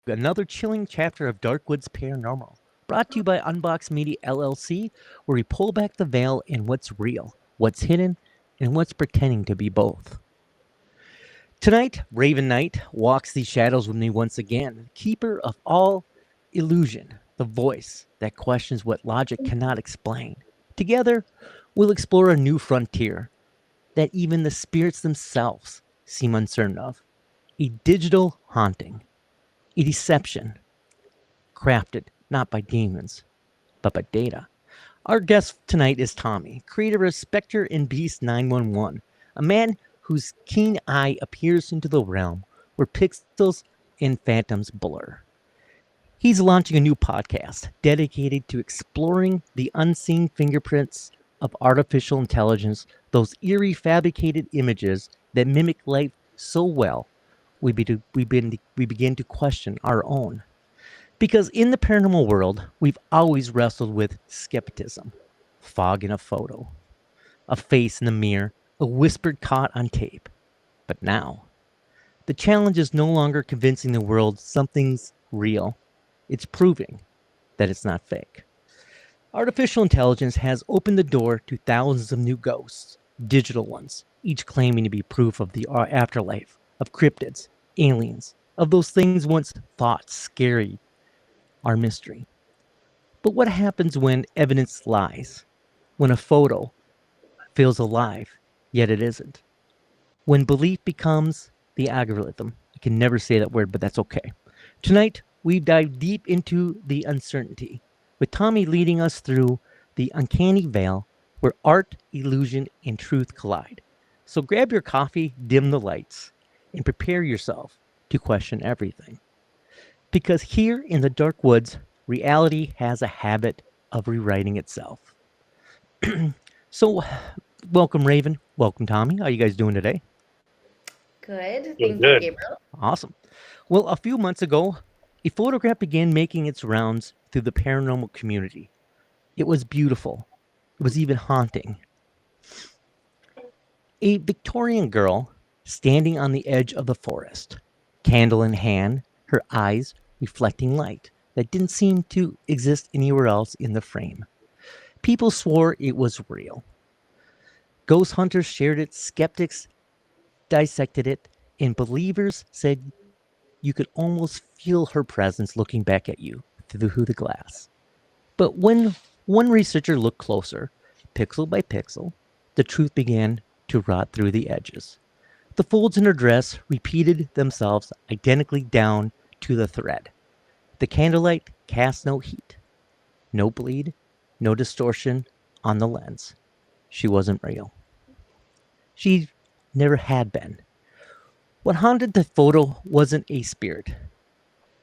another chilling chapter of Darkwoods Paranormal. Brought to you by Unbox Media LLC, where we pull back the veil in what's real, what's hidden, and what's pretending to be both. Tonight, Raven Knight walks these shadows with me once again, keeper of all illusion, the voice that questions what logic cannot explain. Together, we'll explore a new frontier that even the spirits themselves seem uncertain of. A digital haunting, a deception crafted not by demons, but by data. Our guest tonight is Tommy, creator of Spectre and Beast 911, a man whose keen eye appears into the realm where pixels and phantoms blur. He's launching a new podcast dedicated to exploring the unseen fingerprints of artificial intelligence, those eerie fabricated images that mimic life so well we begin to question our own. Because in the paranormal world, we've always wrestled with skepticism, fog in a photo, a face in the mirror, a whispered caught on tape. But now, the challenge is no longer convincing the world something's real. It's proving that it's not fake. Artificial intelligence has opened the door to thousands of new ghosts, digital ones, each claiming to be proof of the afterlife, of cryptids, aliens, of those things once thought scary are mystery. But what happens when evidence lies? When a photo feels alive, yet it isn't? When belief becomes the algorithm? I can never say that word, but that's okay. Tonight, we dive deep into the uncertainty, with Tommy leading us through the uncanny veil where art, illusion, and truth collide. So grab your coffee, dim the lights, and prepare yourself to question everything. Because here in the dark woods, reality has a habit of rewriting itself. So, welcome, Raven. Welcome, Tommy. How are you guys doing today? Good. Doing Thank you, good. Gabriel. Awesome. Well, a few months ago, a photograph began making its rounds through the paranormal community. It was beautiful. It was even haunting. A Victorian girl standing on the edge of the forest, candle in hand, her eyes reflecting light that didn't seem to exist anywhere else in the frame. People swore it was real. Ghost hunters shared it, skeptics dissected it, and believers said you could almost feel her presence looking back at you through the glass. But when one researcher looked closer, pixel by pixel, the truth began to rot through the edges. The folds in her dress repeated themselves identically down to the thread. The candlelight cast no heat, no bleed, no distortion on the lens. She wasn't real. She never had been. What haunted the photo wasn't a spirit.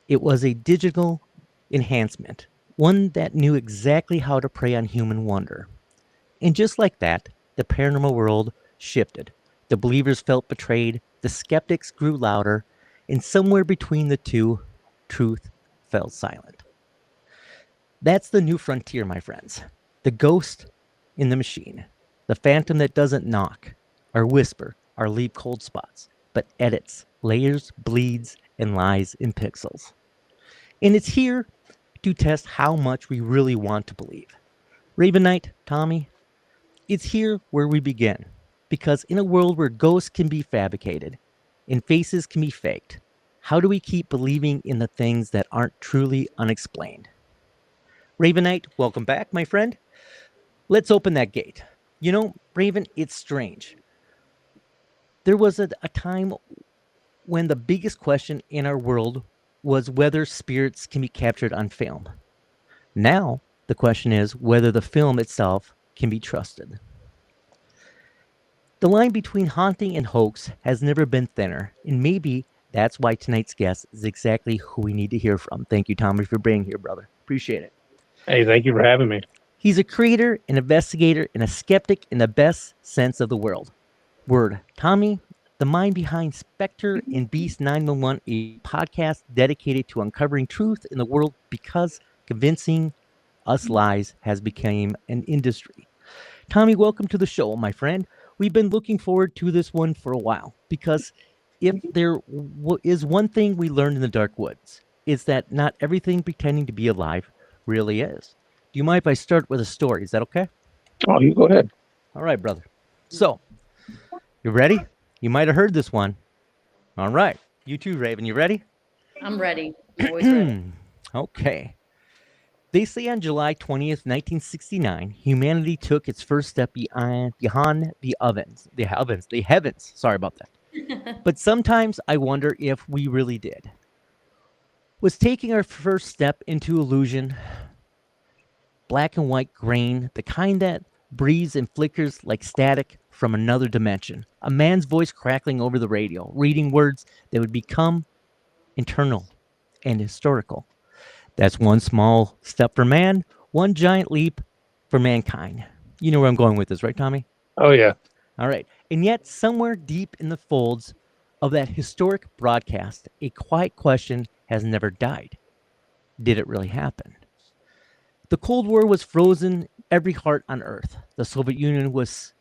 It was a digital enhancement, one that knew exactly how to prey on human wonder. And just like that, the paranormal world shifted. The believers felt betrayed, the skeptics grew louder, and somewhere between the two, truth fell silent. That's the new frontier, my friends. The ghost in the machine. The phantom that doesn't knock, or whisper, or leave cold spots, but edits, layers, bleeds, and lies in pixels. And it's here to test how much we really want to believe. Raven Knight, Tommy, it's here where we begin. Because in a world where ghosts can be fabricated and faces can be faked, how do we keep believing in the things that aren't truly unexplained? Raven Knight, welcome back, my friend. Let's open that gate. You know, Raven, it's strange. There was a time when the biggest question in our world was whether spirits can be captured on film. Now, the question is whether the film itself can be trusted. The line between haunting and hoax has never been thinner, and maybe that's why tonight's guest is exactly who we need to hear from. Thank you, Tommy, for being here, brother. Appreciate it. Hey, thank you for having me. He's a creator, an investigator, and a skeptic in the best sense of the word. Tommy, the mind behind Spectre and Beast 911, a podcast dedicated to uncovering truth in the world because convincing us lies has become an industry. Tommy, welcome to the show, my friend. We've been looking forward to this one for a while because if there is one thing we learned in the dark woods, is that not everything pretending to be alive really is. Do you mind if I start with a story? Is that okay? Oh, you go ahead. All right, brother. So, you ready? You might have heard this one. All right. You too, Raven. You ready? I'm ready. Always ready. Okay. They say on July 20th, 1969, humanity took its first step beyond the heavens. Sorry about that. But sometimes I wonder if we really did. Was taking our first step into illusion, black and white grain, the kind that breathes and flickers like static from another dimension. A man's voice crackling over the radio, reading words that would become eternal and historical. That's one small step for man, one giant leap for mankind. You know where I'm going with this, right, Tommy? Oh, yeah. All right. And yet, somewhere deep in the folds of that historic broadcast, a quiet question has never died. Did it really happen? The Cold War was frozen every heart on Earth. The Soviet Union was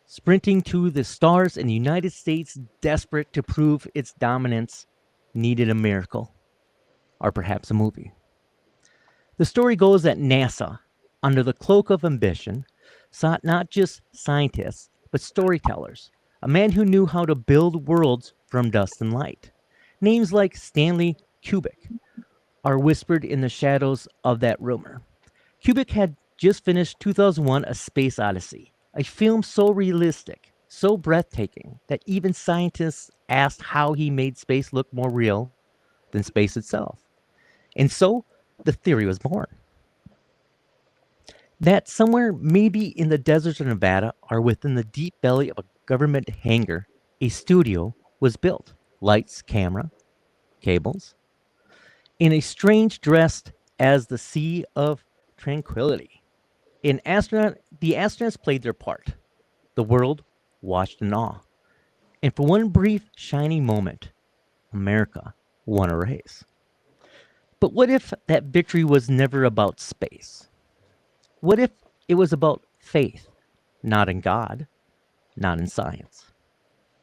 sprinting to the stars, and the United States, desperate to prove its dominance, needed a miracle, or perhaps a movie. The story goes that NASA, under the cloak of ambition, sought not just scientists, but storytellers, a man who knew how to build worlds from dust and light. Names like Stanley Kubrick are whispered in the shadows of that rumor. Kubrick had just finished 2001: A Space Odyssey, a film so realistic, so breathtaking, that even scientists asked how he made space look more real than space itself. And so, the theory was born. That somewhere, maybe in the deserts of Nevada or within the deep belly of a government hangar, a studio was built. Lights, camera, cables. In a strange dressed as the Sea of Tranquility. The astronauts played their part. The world watched in awe. And for one brief, shining moment, America won a race. But what if that victory was never about space? What if it was about faith, not in God, not in science,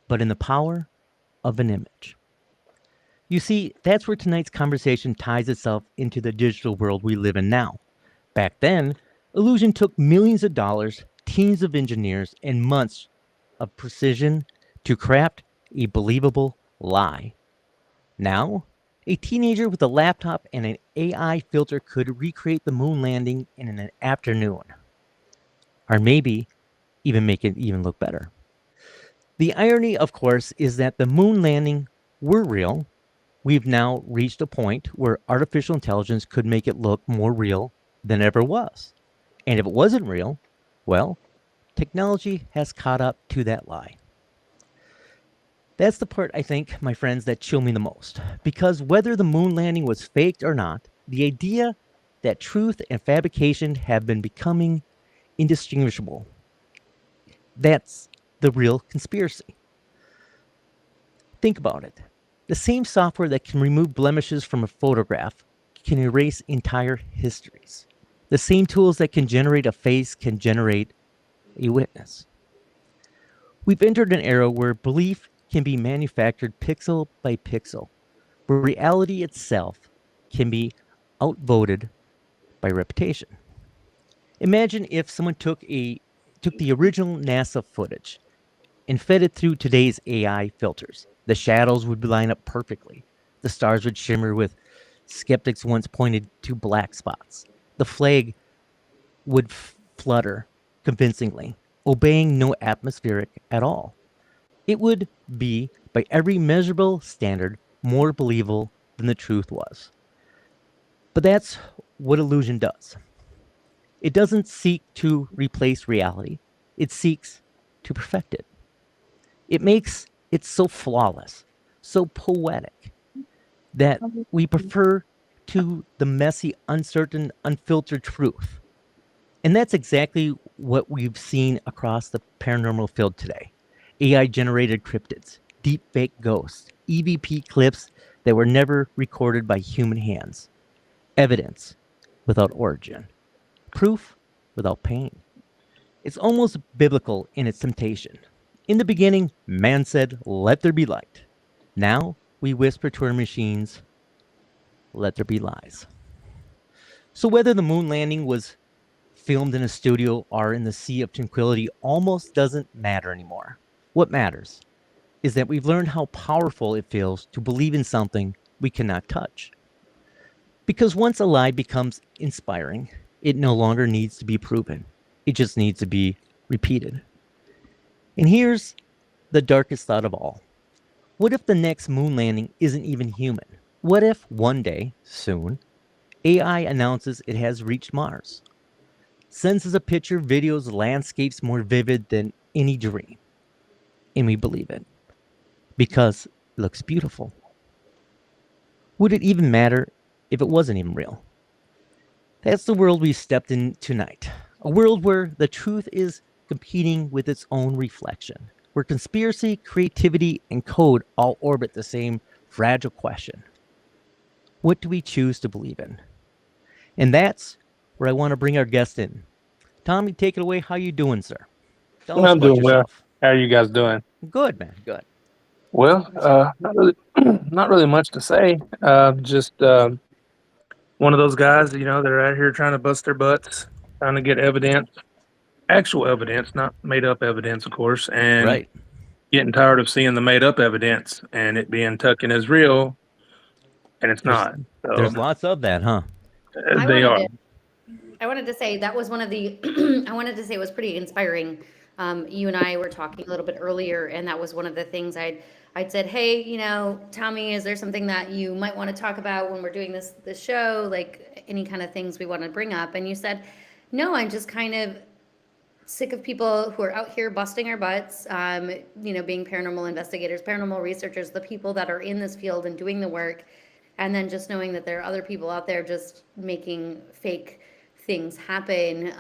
but in the power of an image? You see, that's where tonight's conversation ties itself into the digital world we live in now. Back then, illusion took millions of dollars, teams of engineers, and months of precision to craft a believable lie. Now, a teenager with a laptop and an AI filter could recreate the moon landing in an afternoon. Or maybe even make it even look better. The irony, of course, is that the moon landing were real. We've now reached a point where artificial intelligence could make it look more real than ever was. And if it wasn't real, well, technology has caught up to that lie. That's the part, I think, my friends, that chill me the most. Because whether the moon landing was faked or not, the idea that truth and fabrication have been becoming indistinguishable. That's the real conspiracy. Think about it. The same software that can remove blemishes from a photograph can erase entire histories. The same tools that can generate a face can generate a witness. We've entered an era where belief can be manufactured pixel by pixel, where reality itself can be outvoted by reputation. Imagine if someone took the original NASA footage and fed it through today's AI filters. The shadows would line up perfectly. The stars would shimmer with skeptics once pointed to black spots. The flag would flutter convincingly, obeying no atmospheric at all. It would be, by every measurable standard, more believable than the truth was. But that's what illusion does. It doesn't seek to replace reality. It seeks to perfect it. It makes it so flawless, so poetic, that we prefer to the messy, uncertain, unfiltered truth. And that's exactly what we've seen across the paranormal field today. AI-generated cryptids, deepfake ghosts, EVP clips that were never recorded by human hands. Evidence without origin. Proof without pain. It's almost biblical in its temptation. In the beginning, man said, "Let there be light." Now we whisper to our machines, let there be lies. So whether the moon landing was filmed in a studio or in the Sea of Tranquility almost doesn't matter anymore. What matters is that we've learned how powerful it feels to believe in something we cannot touch. Because once a lie becomes inspiring, it no longer needs to be proven. It just needs to be repeated. And here's the darkest thought of all. What if the next moon landing isn't even human? What if one day, soon, AI announces it has reached Mars? Sends us a picture, videos, landscapes more vivid than any dream. And we believe it. Because it looks beautiful. Would it even matter if it wasn't even real? That's the world we stepped in tonight. A world where the truth is competing with its own reflection. Where conspiracy, creativity, and code all orbit the same fragile question. What do we choose to believe in? And that's where I want to bring our guest in. Tommy, take it away. How you doing, sir? Tell us I'm about doing well. yourself. How are you guys doing? Good, man. Good. Well, not really much to say. Just one of those guys, they're out here trying to bust their butts, trying to get evidence, actual evidence, not made up evidence, of course, and Right. getting tired of seeing the made up evidence and it being taken as real, and it's not. So There's lots of that, huh? they are. I wanted to say that was one of the, I wanted to say it was pretty inspiring. You and I were talking a little bit earlier, and that was one of the things I'd said, hey, Tommy, is there something that you might want to talk about when we're doing this show? Like any kind of things we want to bring up? And you said, no, I'm just kind of sick of people who are out here busting our butts, being paranormal investigators, paranormal researchers, the people that are in this field and doing the work. And then just knowing that there are other people out there just making fake things happen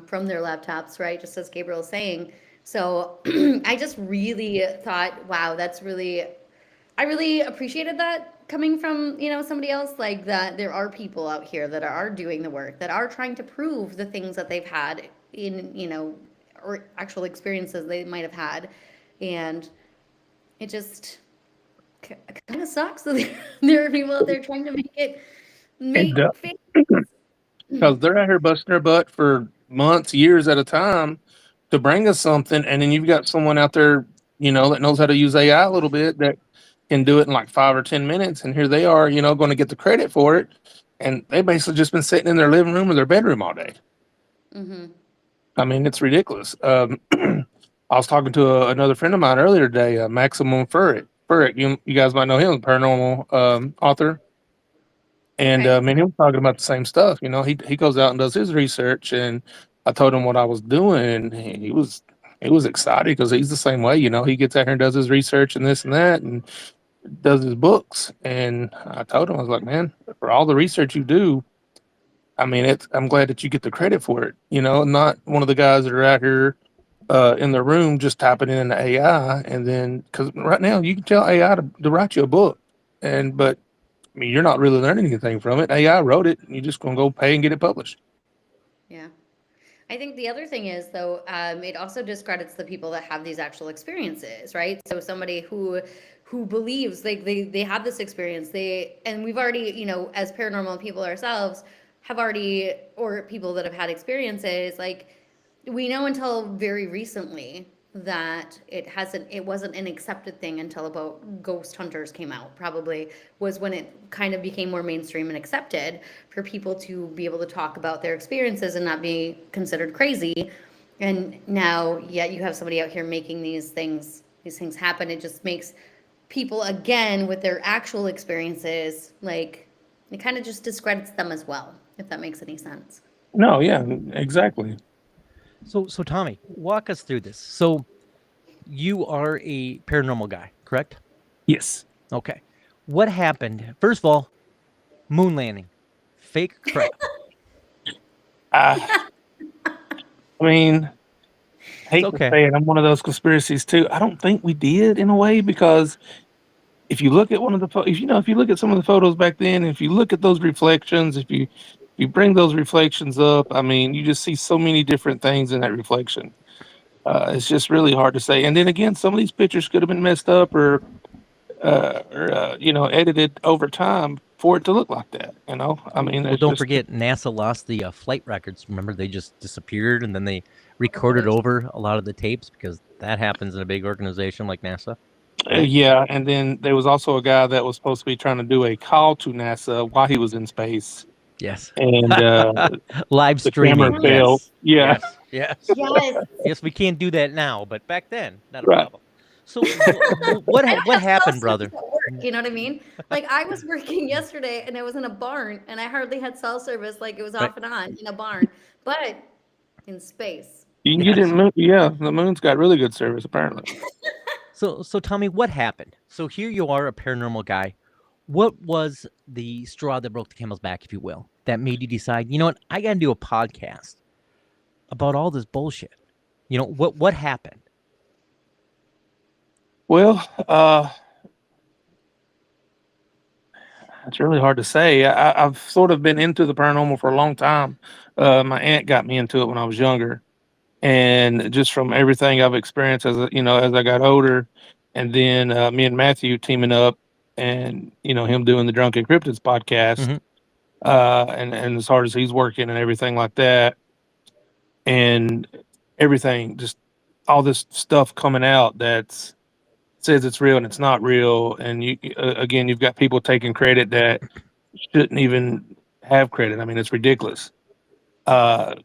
from their laptops, right? Just as Gabriel was saying. So I just really thought, wow, I really appreciated that coming from, somebody else, like that there are people out here that are doing the work, that are trying to prove the things that they've had in, or actual experiences they might have had. And it just kind of sucks that there are people out there trying to make does. fake. Because they're out here busting their butt for months, years at a time to bring us something, and then you've got someone out there, that knows how to use AI a little bit that can do it in like 5 or 10 minutes, and here they are, going to get the credit for it, and they basically just been sitting in their living room or their bedroom all day. Mm-hmm. I mean, it's ridiculous. I was talking to another friend of mine earlier today, Maximum Furrick. You guys might know him, a paranormal author. And Okay. he was talking about the same stuff. He goes out and does his research, and I told him what I was doing. And he was excited because he's the same way. He gets out here and does his research and this and that, and does his books. And I told him, I was like, man, for all the research you do, I mean, I'm glad that you get the credit for it. Not one of the guys that are out here in the room just typing in the AI, and then because right now you can tell AI to write you a book, but I mean, you're not really learning anything from it. AI wrote it, and you're just going to go pay and get it published. Yeah. I think the other thing is, though, it also discredits the people that have these actual experiences, right? So somebody who believes they have this experience, and we've already, as paranormal people ourselves, have already, or people that have had experiences, like we know until very recently that it wasn't an accepted thing until about ghost hunters came out, probably was when it kind of became more mainstream and accepted for people to be able to talk about their experiences and not be considered crazy. And now, you have somebody out here making these things happen. It just makes people, again, with their actual experiences, like it kind of just discredits them as well, if that makes any sense. No, yeah, exactly. So Tommy, walk us through this. So you are a paranormal guy, correct? Yes. Okay. What happened? First of all, moon landing. Fake crap. I mean, hate to okay. say it, I'm one of those conspiracies too. I don't think we did in a way, because if you look at if you look at some of the photos back then, if you look at those reflections, if you bring those reflections up, I mean, you just see so many different things in that reflection. It's just really hard to say. And then again, some of these pictures could have been messed up or edited over time. for it to look like that. I mean, Well, it's don't just forget NASA lost the flight records. Remember, they just disappeared, and then they recorded Information. over a lot of the tapes because that happens in a big organization like NASA. yeah. And then there was also a guy that was supposed to be trying to do a call to NASA while he was in space, Yes. and Live the camera streaming. failed. Yes. Yeah, Yes. Yes. Yes. Yes. We can't do that now, but back then, not a right. problem. So, what I don't what have cell happened, service brother? at work, you know what I mean? Like I was working yesterday and I was in a barn and I hardly had cell service, like it was Right. off and on in a barn, but in space. You can get Yes. in moon. Yeah, the moon's got really good service apparently. So Tommy, what happened? So here you are, a paranormal guy. What was the straw that broke the camel's back, if you will, that made you decide, you know what, I got to do a podcast about all this bullshit? You know, what happened? Well, it's really hard to say. I've sort of been into the paranormal for a long time. My aunt got me into it when I was younger, and just from everything I've experienced as I got older, and then me and Matthew teaming up, and him doing the Drunken Cryptids podcast, Mhm. and as hard as he's working and everything like that, and everything, just all this stuff coming out that says it's real and it's not real, and again, you've got people taking credit that shouldn't even have credit. I mean, it's ridiculous. Uh,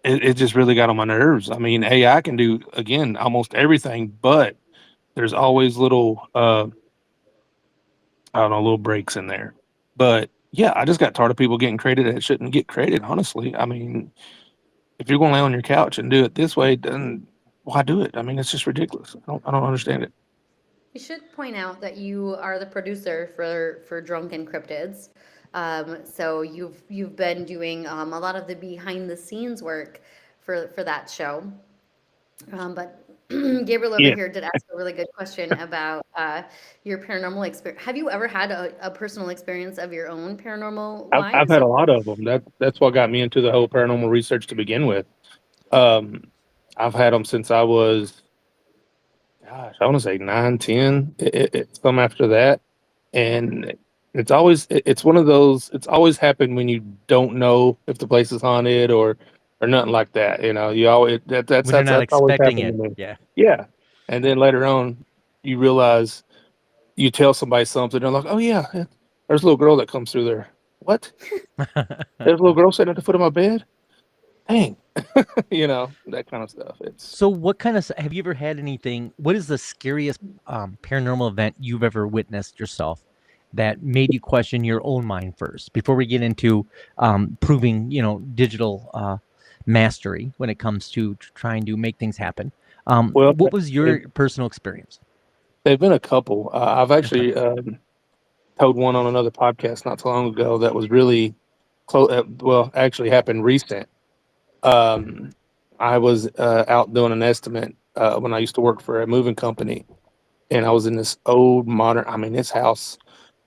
it just really got on my nerves. I mean, AI can do again almost everything, but there's always little I don't know, little breaks in there. But yeah, I just got tired of people getting credit that shouldn't get credit. Honestly, I mean, if you're going to lay on your couch and do it this way, then why do it? I mean, it's just ridiculous. I don't understand it. We should point out that you are the producer for Drunken Cryptids. So you've been doing a lot of the behind the scenes work for that show. But Gabriel over Yeah, here did ask a really good question about your paranormal experience. Have you ever had a personal experience of your own paranormal I've wise? had a lot of them. That's what got me into the whole paranormal research to begin with. Um, I've had them since I was, gosh, I want to say 9, 10. Some after that, and it's one of those. It's always happened when you don't know if the place is haunted or nothing like that. You always When you're not that's always expecting happened it. to me. Yeah. Yeah, and then later on, you realize you tell somebody something, they're like, "Oh yeah, there's a little girl that comes through there." What? There's a little girl sitting at the foot of my bed. Dang, that kind of stuff. It's So what kind of have you ever had anything? What is the scariest paranormal event you've ever witnessed yourself that made you question your own mind first before we get into proving, digital mastery when it comes to trying to make things happen? well, What was they've, your personal experience? they've been a couple. I've Okay. actually told one on another podcast not too long ago that was really close. Well, actually happened recent. Um, I was out doing an estimate when I used to work for a moving company, and I was in this old modern. I mean, this house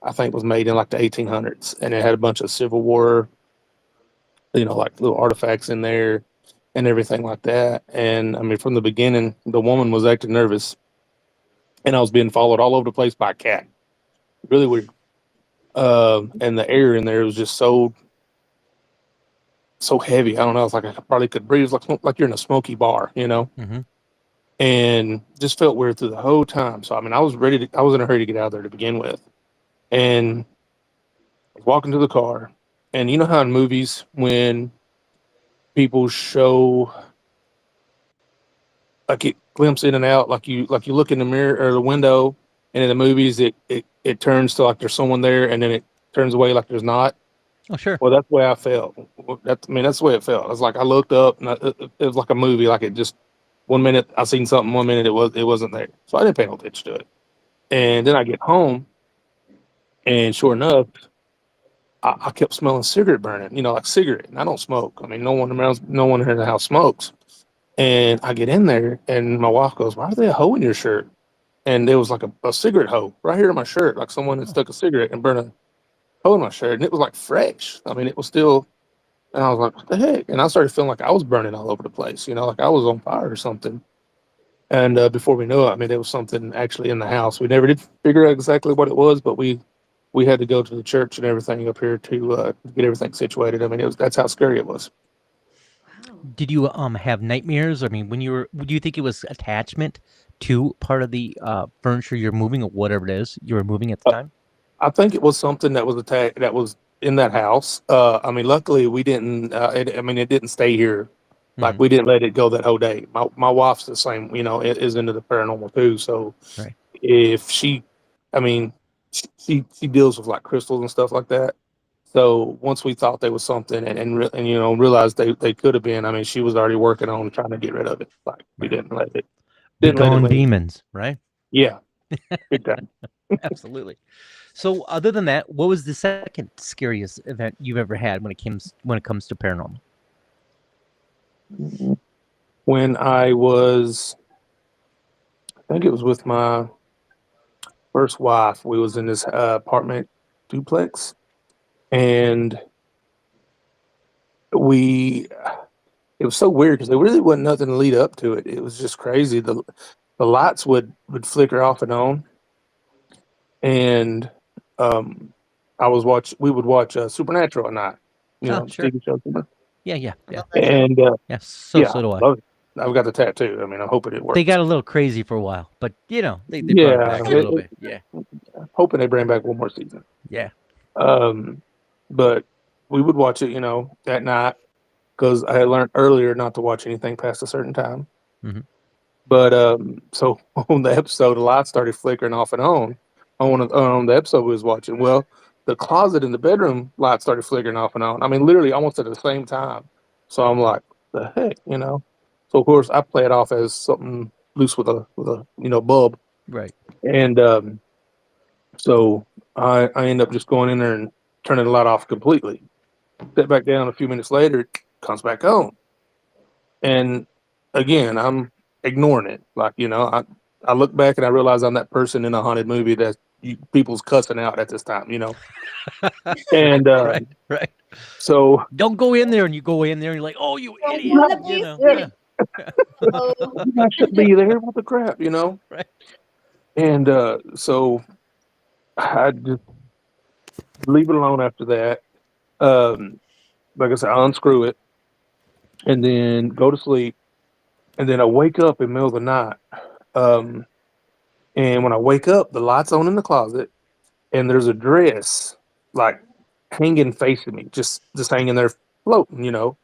I think was made in like the 1800s, and it had a bunch of Civil War, like little artifacts in there and everything like that. And I mean, from the beginning, the woman was acting nervous, and I was being followed all over the place by a cat. Really weird. And the air in there was just so heavy. I don't know. It's like I probably could breathe. It's like you're in a smoky bar, Hmm. and just felt weird through the whole time. So I mean, I was in a hurry to get out of there to begin with, and I was walking to the car, and you know how in movies when people show like it glimpse in and out, like you look in the mirror or the window, and in the movies it turns to like there's someone there, and then it turns away like there's not. Oh, sure. Well, that's the way I felt. That's the way it felt. It's like I looked up, and it was like a movie. Like it just one minute I seen something, one minute it wasn't there. So I didn't pay no attention to it. And then I get home, and sure enough, I kept smelling cigarette burning. Like cigarette. And I don't smoke. I mean, no one in the house smokes. And I get in there, and my wife goes, "Why are they a hoe in your shirt?" And there was like a cigarette hoe right here in my shirt, like someone had stuck a cigarette and burned a hole in my shirt, and it was like fresh. I mean, it was still. And I was like, "What the heck?" And I started feeling like I was burning all over the place, like I was on fire or something. And before we knew it, I mean, there was something actually in the house. We never did figure out exactly what it was, but we we had to go to the church and everything up here to get everything situated. I mean, that's how scary it was. Wow. Did you have nightmares? I mean, do you think it was attachment to part of the furniture you're moving or whatever it is you were moving at the time? I think it was something that was attacked that was in that house. I mean, luckily we didn't. It didn't stay here. Like Mhm. we didn't let it go that whole day. My wife's the same. Is into the paranormal too. So Right. if she, I mean, she deals with like crystals and stuff like that. So once we thought there was something and realized they could have been. I mean, she was already working on trying to get rid of it. Like we Right. didn't let it. Be Didn't let it gone linger. demons, right? Yeah, big time. Absolutely. So, other than that, what was the second scariest event you've ever had when it comes to paranormal? When I was, I think it was with my first wife. We was in this apartment duplex, and we it was so weird because there really wasn't nothing to lead up to it. It was just crazy. The lights would flicker off and on, and um, we would watch Supernatural at night. Oh, sure. TV show. Yeah, yeah, I yeah. love that show. And Yeah, so yeah, do I. love it. I've got the tattoo. I mean, I'm hoping it works. They got a little crazy for a while, but they brought it back a little bit. Yeah, I'm hoping they bring back one more season. yeah. But we would watch it, at night because I had learned earlier not to watch anything past a certain time. Mhm. But so on the episode, the lights started flickering off and on the episode we was watching. Well, the closet in the bedroom lights started flickering off and on. I mean, literally almost at the same time. So I'm like, the heck. So of course I play it off as something loose with a bulb, Right. and so I end up just going in there and turning the light off completely. Sit back down a few minutes later, it comes back on. And again, I'm ignoring it. Like, I look back and I realize I'm that person in a haunted movie that people's cussing out at this time. And Right. Right. so Don't go in there, and you go in there, and you're like, "Oh, you Don't idiot!" go in the Yeah. Oh, I should be there. What the crap. Right. And so I just leave it alone after that. Like I said, I unscrew it and then go to sleep. And then I wake up in the middle of the night. And when I wake up, the light's on in the closet, and there's a dress like hanging facing me, just hanging there floating.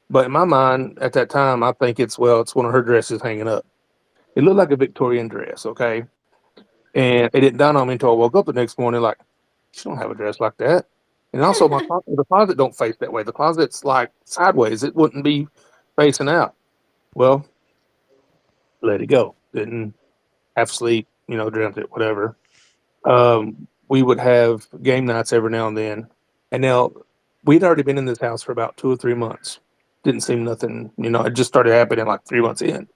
But in my mind at that time, I think it's one of her dresses hanging up. It looked like a Victorian dress, okay? And it didn't dawn on me until I woke up the next morning, like, she don't have a dress like that. And also, the closet don't face that way. The closet's like sideways. It wouldn't be facing out. Well, let it go. Didn't have sleep, dreamt it, whatever. We would have game nights every now and then. And now we'd already been in this house for about 2 or 3 months. Didn't seem nothing, it just started happening like 3 months in.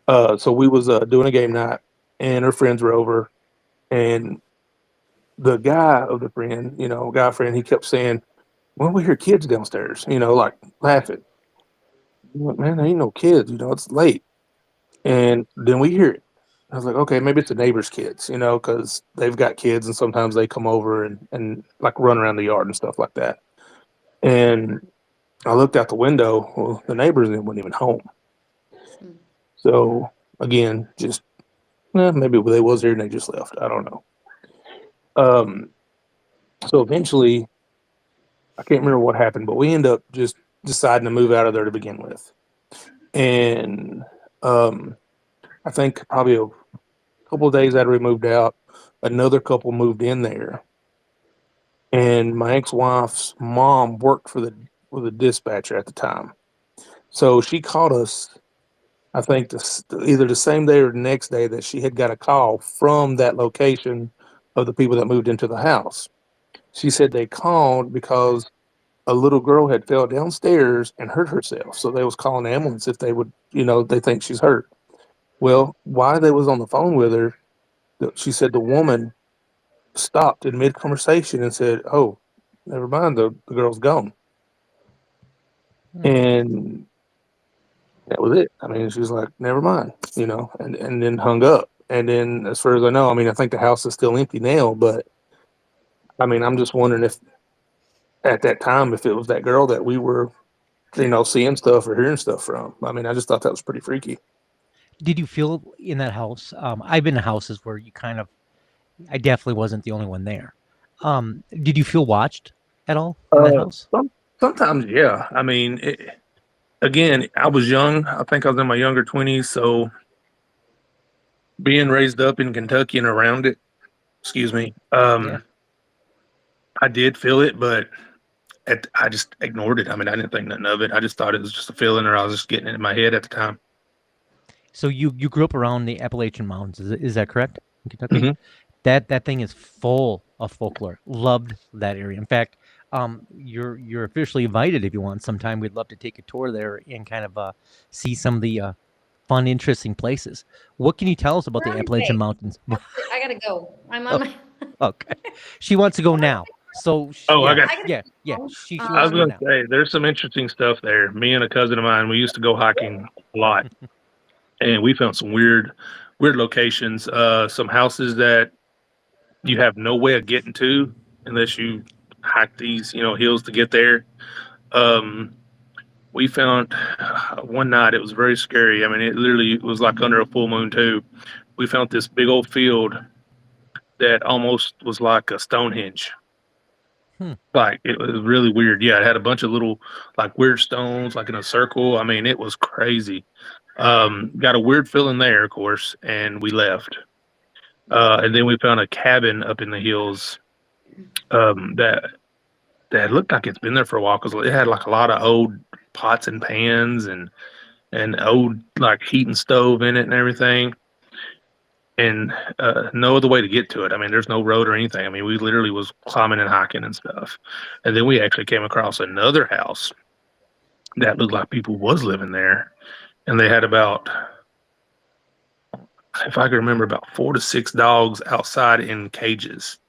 So we was doing a game night, and her friends were over, and the guy of the friend, guy friend, he kept saying, "Well, we hear kids downstairs," like laughing. I'm like, man, there ain't no kids, it's late. And then we hear it. I was like, okay, maybe it's the neighbor's kids, because they've got kids and sometimes they come over and like run around the yard and stuff like that. And I looked out the window. Well, the neighbors weren't even home. Hmm. So again, just maybe they was here and they just left. I don't know. So eventually, I can't remember what happened, but we end up just deciding to move out of there to begin with. And I think probably a couple of days after we moved out, another couple moved in there. And my ex-wife's mom worked for the dispatcher at the time. So she called us, I think either the same day or the next day, that she had got a call from that location of the people that moved into the house. She said they called because a little girl had fell downstairs and hurt herself. So they was calling the ambulance if they would, they think she's hurt. Well, while they was on the phone with her, she said the woman stopped in mid-conversation and said, "Oh, never mind, the girl's gone." Hmm. And that was it. I mean, she was like, "Never mind," and then hung up. And then, as far as I know, I mean, I think the house is still empty now, but I mean, I'm just wondering if at that time, if it was that girl that we were, seeing stuff or hearing stuff from. I mean, I just thought that was pretty freaky. Did you feel in that house? I've been in houses where you kind of, I definitely wasn't the only one there. Did you feel watched at all in that house? Sometimes, yeah. I mean, again, I was young. I think I was in my younger 20s. So being raised up in Kentucky and around it, excuse me, Yeah. I did feel it, but I just ignored it. I mean, I didn't think nothing of it. I just thought it was just a feeling, or I was just getting it in my head at the time. So you grew up around the Appalachian Mountains, is that correct? In Kentucky? Mhm. That thing is full of folklore. Loved that area. In fact, you're officially invited if you want sometime. We'd love to take a tour there and kind of see some of the fun, interesting places. What can you tell us about the Where are we Appalachian based? Mountains? I gotta go. I'm on my. Okay, she wants to go now. So Oh, I yeah, got- yeah. She I wants was to go going now. to say, there's some interesting stuff there. Me and a cousin of mine, we used to go hiking a lot, and we found some weird locations. Some houses that you have no way of getting to unless you hike these, hills to get there. We found one night, it was very scary. I mean, it literally was like under a full moon too. We found this big old field that almost was like a Stonehenge. Like, it was really weird. Yeah, it had a bunch of little like weird stones like in a circle. I mean, it was crazy. Got a weird feeling there, of course, and we left. And then we found a cabin up in the hills that looked like it's been there for a while because it had like a lot of old pots and pans and old like heating stove in it and everything. And no other way to get to it. I mean, there's no road or anything. I mean, we literally was climbing and hiking and stuff. And then we actually came across another house that looked like people was living there, and they had about, if I can remember, about 4 to 6 dogs outside in cages,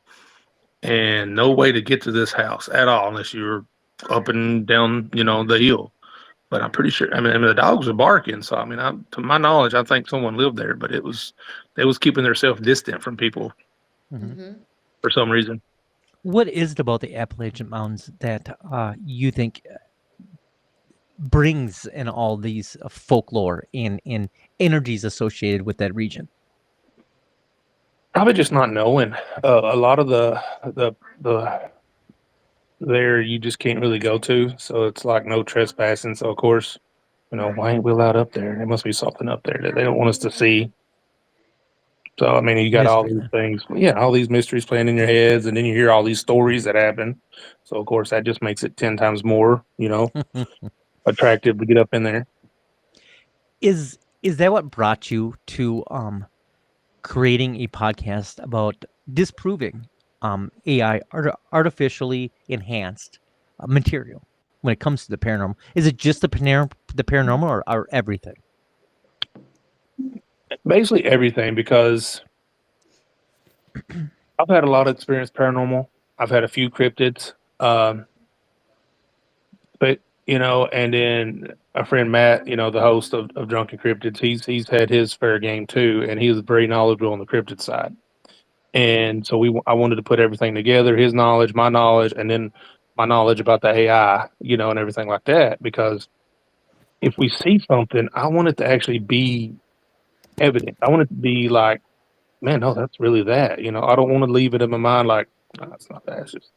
and no way to get to this house at all unless you were up and down, the hill. But I'm pretty sure. I mean, the dogs were barking. So I mean, to my knowledge, I think someone lived there, but they was keeping themselves distant from people for some reason. What is it about the Appalachian Mountains that you think brings in all these folklore and energies associated with that region? Probably just not knowing. A lot of the there you just can't really go to, so it's like no trespassing. So of course, why ain't we allowed up there? There must be something up there that they don't want us to see. So I mean, you got all Mystery, these things, yeah, all these mysteries playing in your heads, and then you hear all these stories that happen. So of course, that just makes it 10 times more, attractive to get up in there. Is that what brought you to creating a podcast about disproving AI, artificially enhanced material when it comes to the paranormal? Is it just the paranormal or everything? Basically everything, because I've had a lot of experience paranormal. I've had a few cryptids, but and then our friend Matt, the host of Drunken Cryptids, he's had his fair game too, and he was very knowledgeable on the cryptid side. And so I wanted to put everything together: his knowledge, my knowledge, and then my knowledge about the AI, and everything like that. Because if we see something, I want it to actually be evident. I want it to be like, man, no, that's really that. I don't want to leave it in my mind like, no, that's not that. It's just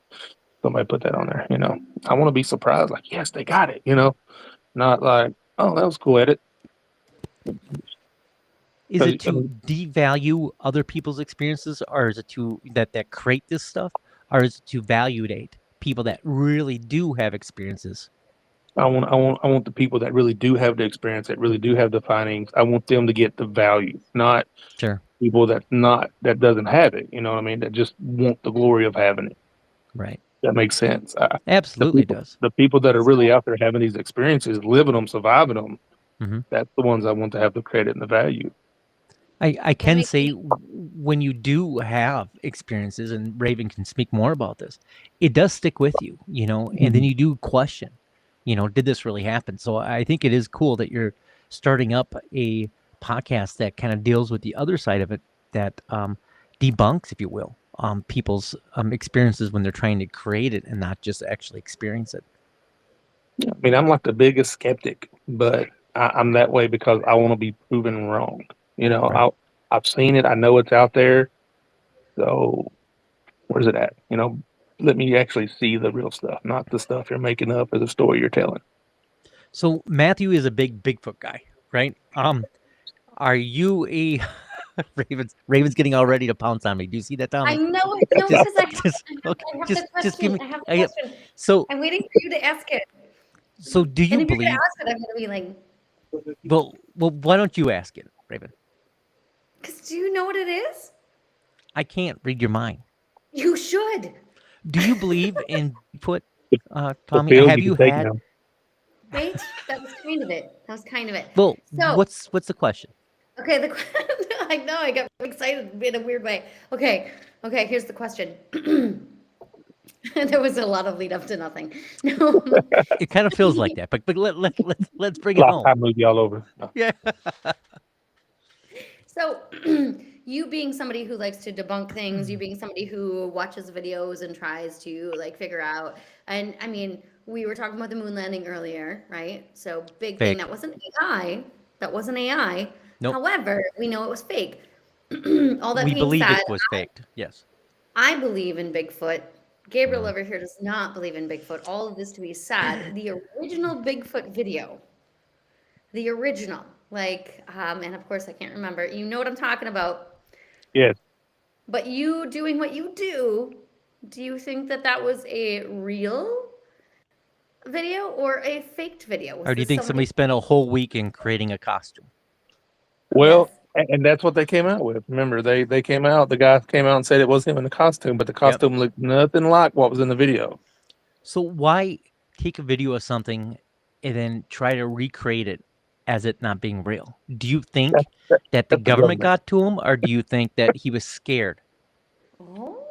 somebody put that on there. I want to be surprised, like, yes, they got it. Not like, oh, that was cool edit. Is it to devalue other people's experiences, or is it to that create this stuff, or is it to validate people that really do have experiences? I want the people that really do have the experience, that really do have the findings. I want them to get the value, not people that doesn't have it. You know what I mean? That just want the glory of having it. Right. That makes sense. Absolutely does. The people that are really out there having these experiences, living them, surviving them, that's the ones I want to have the credit and the value. I can say when you do have experiences, and Raven can speak more about this, it does stick with you, and then you do question, did this really happen? So I think it is cool that you're starting up a podcast that kind of deals with the other side of it, that debunks, if you will, people's experiences when they're trying to create it and not just actually experience it. I mean, I'm like the biggest skeptic, but I'm that way because I want to be proven wrong. You know, Right. I've seen it. I know it's out there. So where's it at? You know, let me actually see the real stuff, not the stuff you're making up or the story you're telling. So Matthew is a big Bigfoot guy, right? Are you a Raven's getting all ready to pounce on me? Do you see that, I Tommy? know it. No, Just, because I have, just, I have, okay, I have just, the just give question. me. I have the question. So, I'm waiting for you to ask it. so do you And if you're believe? gonna ask it, I'm gonna be like, Well, why don't you ask it, Raven? because do you know what it is? I can't read your mind. You should. Do you believe in Bigfoot, The Tommy? pills Have you you can take had? now. Right? That was kind of it. That was kind of it. Well, So, what's the question? okay, I know I got excited in a weird way. Okay, here's the question. There was a lot of lead up to nothing. No. It kind of feels like that, but let's bring it home. Lifetime movie all over. No. Yeah. So, you being somebody who likes to debunk things, you being somebody who watches videos and tries to like figure out, and I mean, we were talking about the moon landing earlier, right? So, big thing Fake. that wasn't AI. That wasn't AI. Nope. However, we know it was fake. All that We being believe said, it was faked. Yes. I believe in Bigfoot. Gabriel Mhm. over here does not believe in Bigfoot. All of this to be said, the original Bigfoot video, the original, like, and of course I can't remember. You know what I'm talking about. Yes. But you doing what you do you think that that was a real video or a faked video? Was Or do you this think somebody spent a whole week in creating a costume? Well, Yes. and that's what they came out with. Remember, they came out. The guy came out and said it wasn't him in the costume, but the costume looked nothing like what was in the video. So why take a video of something and then try to recreate it as it not being real? Do you think That- that the that's the government government. got to him, or do you think that he was scared? Oh,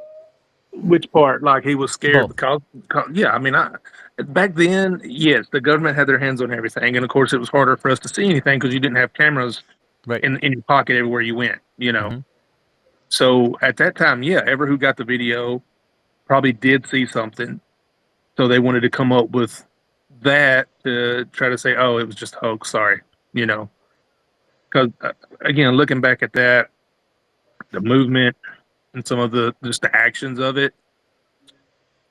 Which part? Like he was scared Both. because yeah. I mean, back then, yes, the government had their hands on everything, and of course, it was harder for us to see anything because you didn't have cameras Right. in your pocket everywhere you went. You know. Mhm. So at that time, yeah, ever who got the video probably did see something. So they wanted to come up with that to try to say, oh, it was just a hoax. Sorry, you know. Because again, looking back at that, the movement and some of the just the actions of it,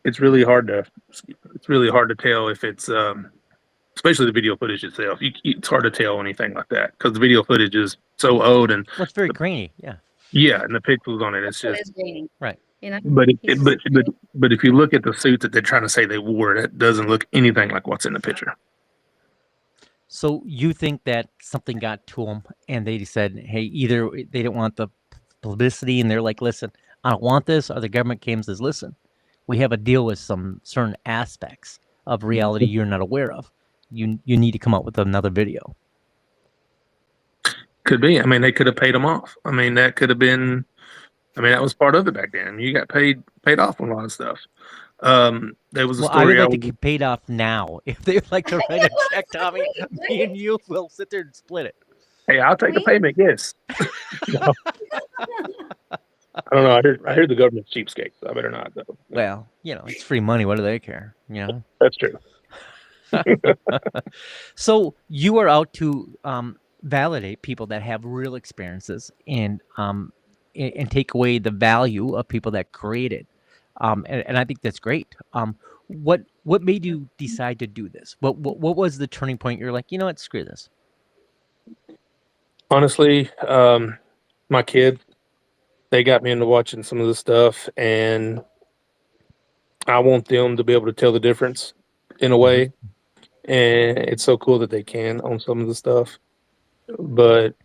it's really hard to tell if it's especially the video footage itself. It's hard to tell anything like that because the video footage is so old and Well, it's very grainy. Yeah. yeah, and the pixels on it, it's it just. is raining. Right. You know. But He's but if you look at the suit that they're trying to say they wore, it doesn't look anything like what's in the picture. So you think that something got to them and they said, hey, either they didn't want the publicity and they're like, listen, I don't want this, or the government came and says, listen, we have a deal with some certain aspects of reality you're not aware of. You need to come up with another video. Could be. I mean, they could have paid them off. I mean, that could have been. I mean, that was part of it back then. You got paid off on a lot of stuff. There was a Well, I story. would like to get paid off now. If they'd like to write a check, Tommy, Right, me and you will sit there and split it. Hey, I'll take the We- payment. Yes. No. I don't know. I hear the government's cheapskates. So I better not though. Well, it's free money. What do they care? That's true. So you are out to validate people that have real experiences and take away the value of people that create it. And I think that's great. What made you decide to do this? What was the turning point? You're like, you know what, screw this. Honestly, my kids, they got me into watching some of the stuff, and I want them to be able to tell the difference in a way. And it's so cool that they can on some of the stuff. But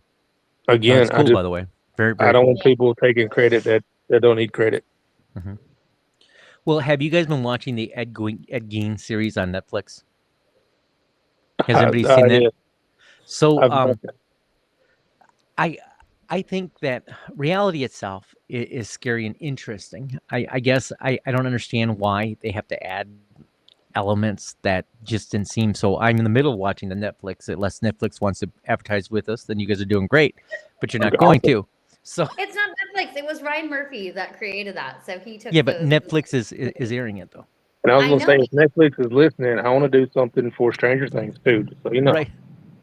again, That's cool, by the way. Very, very I don't cool. want people taking credit that don't need credit. Mhm. Well, have you guys been watching the Ed Gein series on Netflix? Has anybody seen that? Yeah, So I've watched it. I think that reality itself is scary and interesting. I guess I don't understand why they have to add elements that just didn't seem so. I'm in the middle of watching the Netflix. Unless Netflix wants to advertise with us, then you guys are doing great, but you're not going to. So It's not Netflix. Netflix. It was Ryan Murphy that created that. So he took Yeah, but the Netflix is airing it though. And I was I going to know. say, if Netflix is listening, I want to do something for Stranger Things too. So you know, Right.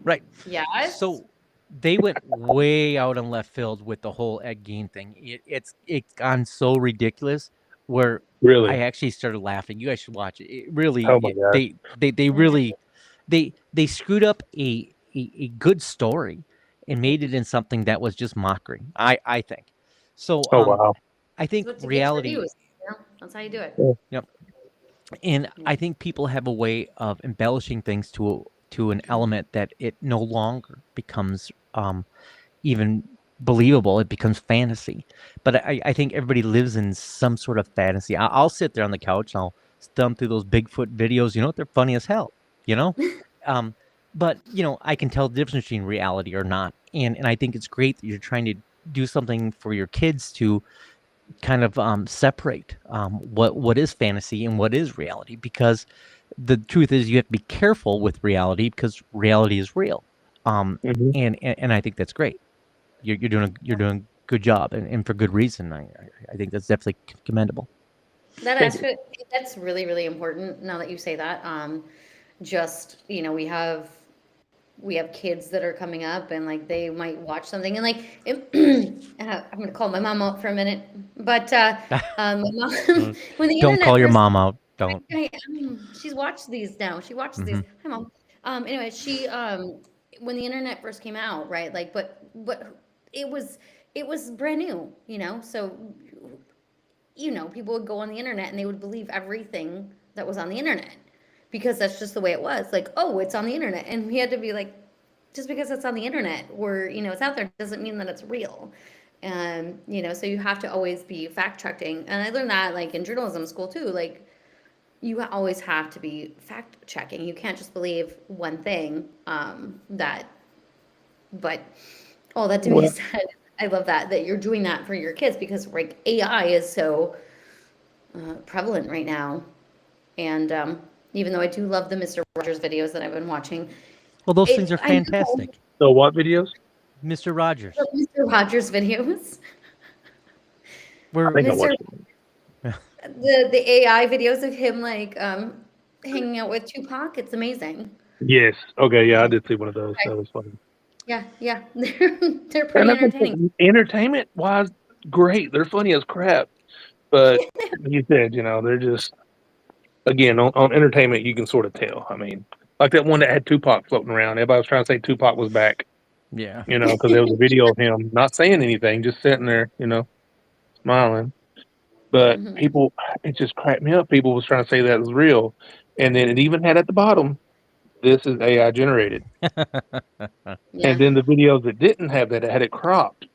Right. Yes. So they went way out in left field with the whole Ed Gein thing. It's gone so ridiculous where I really. actually started laughing. You guys should watch it. It really Oh my God. they really they screwed up a good story and made it in something that was just mockery. I think. So Oh wow. I That's think what gets reality. reviews. You know? That's how you do it. Yep. And Yeah. I think people have a way of embellishing things to an element that it no longer becomes even believable. It becomes fantasy. But I think everybody lives in some sort of fantasy. I'll sit there on the couch and I'll thumb through those Bigfoot videos. You know what? They're funny as hell. You know, um, but I can tell the difference between reality or not. And I think it's great that you're trying to do something for your kids to kind of separate what is fantasy and what is reality, because the truth is you have to be careful with reality because reality is real, Hmm. and I think that's great. You're doing a good job, and for good reason. I think that's definitely commendable. Thank you. That's really, really important now that you say that. Just, we have kids that are coming up and like they might watch something and like I'm gonna call my mom out for a minute, but my mom Don't when the don't internet call your first mom out. Don't. she's watched these now. She watches Hmm. these. Hi, mom. Anyway, she when the internet first came out, right? Like, but it was brand new, So people would go on the internet and they would believe everything that was on the internet because that's just the way it was. Like, oh, it's on the internet, and we had to be like, just because it's on the internet or it's out there doesn't mean that it's real. So you have to always be fact checking, and I learned that like in journalism school too. Like you always have to be fact checking. You can't just believe one thing. But all that to be Well, said, I love that you're doing that for your kids because like AI is so prevalent right now. And even though I do love the Mr. Rogers videos that I've been watching, Well, those things are I know fantastic, so what videos? Mr. Rogers. the Mr. Rogers videos, I We're think I Mr. watched them. The AI videos of him like hanging out with Tupac. It's amazing. Yes. Okay. Yeah, I did see one of those. That was funny. Yeah, yeah, they're And pretty entertaining. entertainment wise, great. They're funny as crap. But like you said, they're just again on entertainment. You can sort of tell. I mean, like that one that had Tupac floating around. Everybody was trying to say Tupac was back. yeah. Because there was a video of him not saying anything, just sitting there, smiling. But Mhm. people, it just cracked me up. People was trying to say that was real, and then it even had at the bottom, "This is AI generated." And Yeah. then the videos that didn't have that, it had it cropped.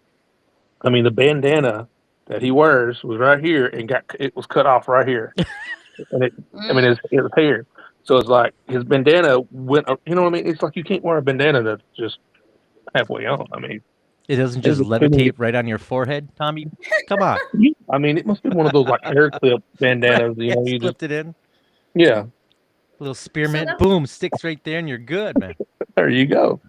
I mean, the bandana that he wears was right here and it was cut off right here, and Mm. it was hair. So it's like his bandana went up. You know what I mean? It's like you can't wear a bandana that's just halfway on. I mean, It doesn't it just was too many. levitate right on your forehead, Tommy. Come on. I mean, it must be one of those like hair clip Right. bandanas. Yeah, You just slipped it in. yeah. Little So spearmint. Boom, sticks right there, and you're good, man. There you go.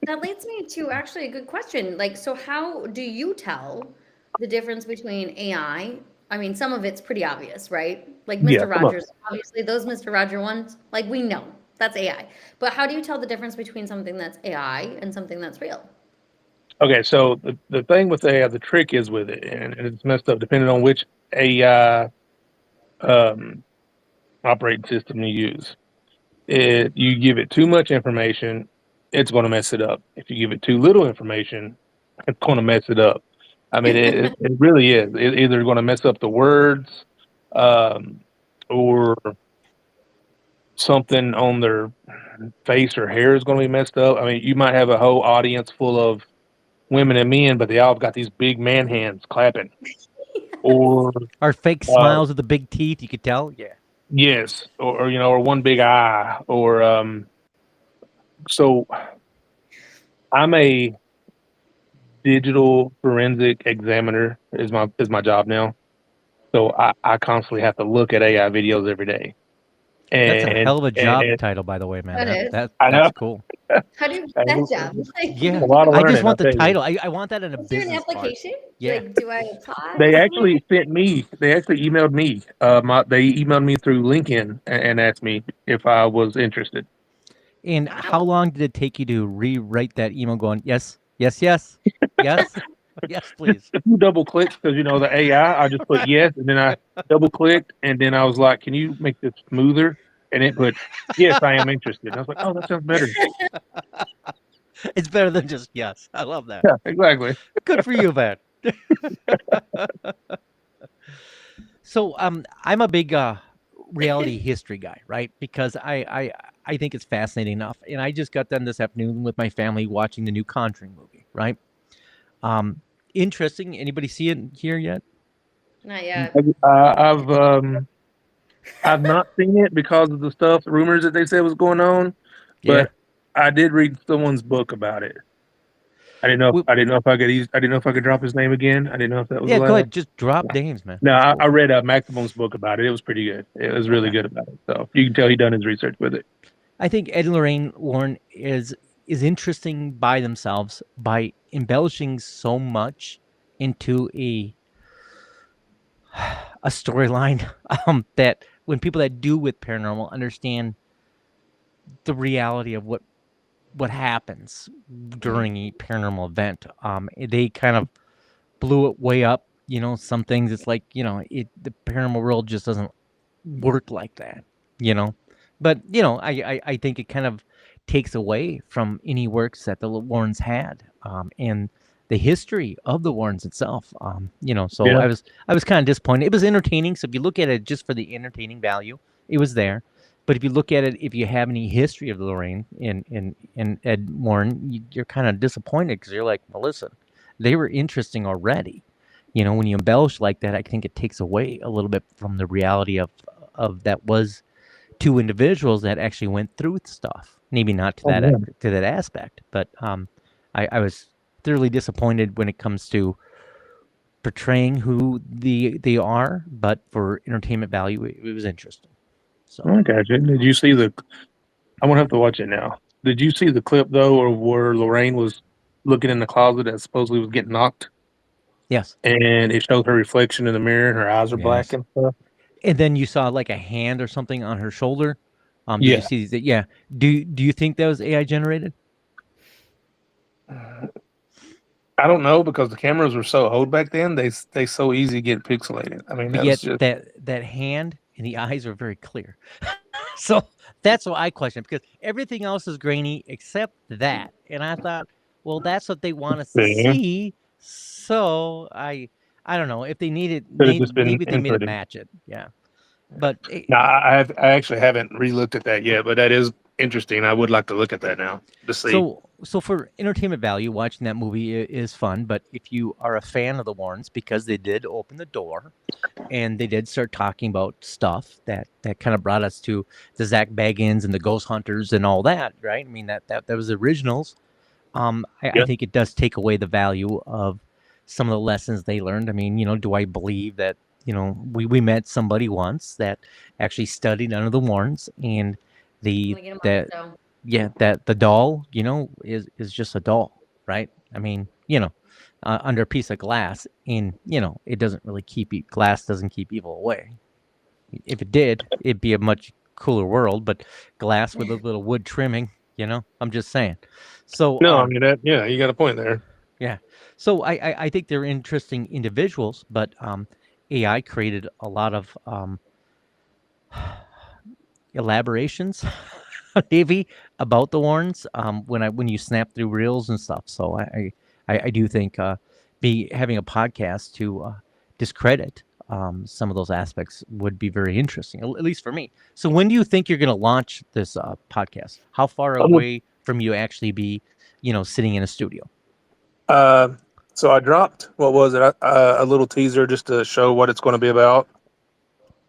that leads me to actually a good question. Like, so how do you tell the difference between AI? I mean, some of it's pretty obvious, right? Like Yeah, Mr. come on. Rogers, obviously those Mr. Roger ones, like we know that's AI. But how do you tell the difference between something that's AI and something that's real? Okay, so the thing with AI, the trick is with it, and it's messed up depending on which AI um, operating system you use. You give it too much information, it's going to mess it up. If you give it too little information, it's going to mess it up. I mean, it really is. It's either going to mess up the words, um, or something on their face or hair is going to be messed up. I mean, you might have a whole audience full of women and men, but they all got these big man hands clapping. Or Our fake uh, smiles with the big teeth, you could tell. Yeah. yes, or one big eye, or so I'm a digital forensic examiner is my job now. So I constantly have to look at AI videos every day. That's a hell of a job and title, by the way, man. That is. I know That's cool. How do you I get that was- job? Like, Yeah, a lot of I just learning, want I'll the tell you. title. I want that in a is there an business card. application? Yeah. Like, do I apply? They actually sent me. They actually emailed me. They emailed me through LinkedIn and asked me if I was interested. And how long did it take you to rewrite that email going, yes, yes, yes, yes, yes, please? A few double clicks because the AI. I just put yes, and then I double clicked, and then I was like, "Can you make this smoother?" And it put yes, I am interested. And I was like, "Oh, that sounds better." It's better than just yes. I love that. Yeah, exactly. Good for you, man. So I'm a big reality history guy, right? Because I think it's fascinating enough. And I just got done this afternoon with my family watching the new Conjuring movie, right? Interesting. Anybody see it here yet? Not yet. I've not seen it because of the stuff, rumors that they said was going on, Yeah. but I did read someone's book about it. I didn't know. Well- I didn't know if I could. I didn't know if I could drop his name again. I didn't know if that was Yeah, allowed. go ahead. Just drop names, man. No, That's cool. I read Maximum's book about it. It was pretty good. It was really Okay. good about it. So you can tell he done his research with it. I think Ed and Lorraine Warren is interesting by themselves by embellishing so much into a storyline that when people that do with paranormal understand the reality of what happens during a paranormal event, they kind of blew it way up. Some things it's like the paranormal world just doesn't work like that. But I think it kind of takes away from any works that the Warrens had, and the history of the Warrens itself. So Yeah. I was kind of disappointed. It was entertaining. So if you look at it just for the entertaining value, it was there. But if you look at it, if you have any history of Lorraine and Ed Warren, you're kind of disappointed because you're like, well, listen, they were interesting already. When you embellish like that, I think it takes away a little bit from the reality of that was two individuals that actually went through stuff. Maybe not to Oh, that yeah. to that aspect, but I was thoroughly disappointed when it comes to portraying who they are. But for entertainment value, it was interesting. So I got you. Did you see the? I'm gonna have to watch it now. Did you see the clip though, or where Lorraine was looking in the closet that supposedly was getting knocked, yes, and it showed her reflection in the mirror, and her eyes are black Yes. and stuff? and then you saw like a hand or something on her shoulder. Did Yeah. you see that? Yeah. Do you think that was AI generated? I don't know because the cameras were so old back then. They so easy to get pixelated. I mean, But that yet was just that hand and the eyes are very clear. So that's what I question because everything else is grainy except that. And I thought, well, that's what they want us to Yeah. see. So I don't know if they needed Could have just been maybe they made it inputted. match it. Yeah. But No, I actually haven't re-looked at that yet, but that is interesting. I would like to look at that now to see. So for entertainment value, watching that movie is fun. But if you are a fan of the Warrens, because they did open the door, and they did start talking about stuff that kind of brought us to the Zach Baggins and the Ghost Hunters and all that, right? I mean that was originals. I Yeah. think it does take away the value of some of the lessons they learned. I mean, do I believe that we met somebody once that actually studied under the Warrens and Wanna get 'em on, that so. yeah, that the doll, is just a doll, right? I mean, under a piece of glass, and it doesn't really glass doesn't keep evil away. If it did, it'd be a much cooler world. But glass with a little wood trimming, I'm just saying. So No, I mean that. Yeah, you got a point there. yeah, so I think they're interesting individuals, but AI created a lot of elaborations maybe about the Warrens when you snap through reels and stuff. So I do think having a podcast to discredit some of those aspects would be very interesting, at least for me. So when do you think you're going to launch this podcast? How far away from you actually be sitting in a studio? So I dropped what was it? A little teaser just to show what it's going to be about,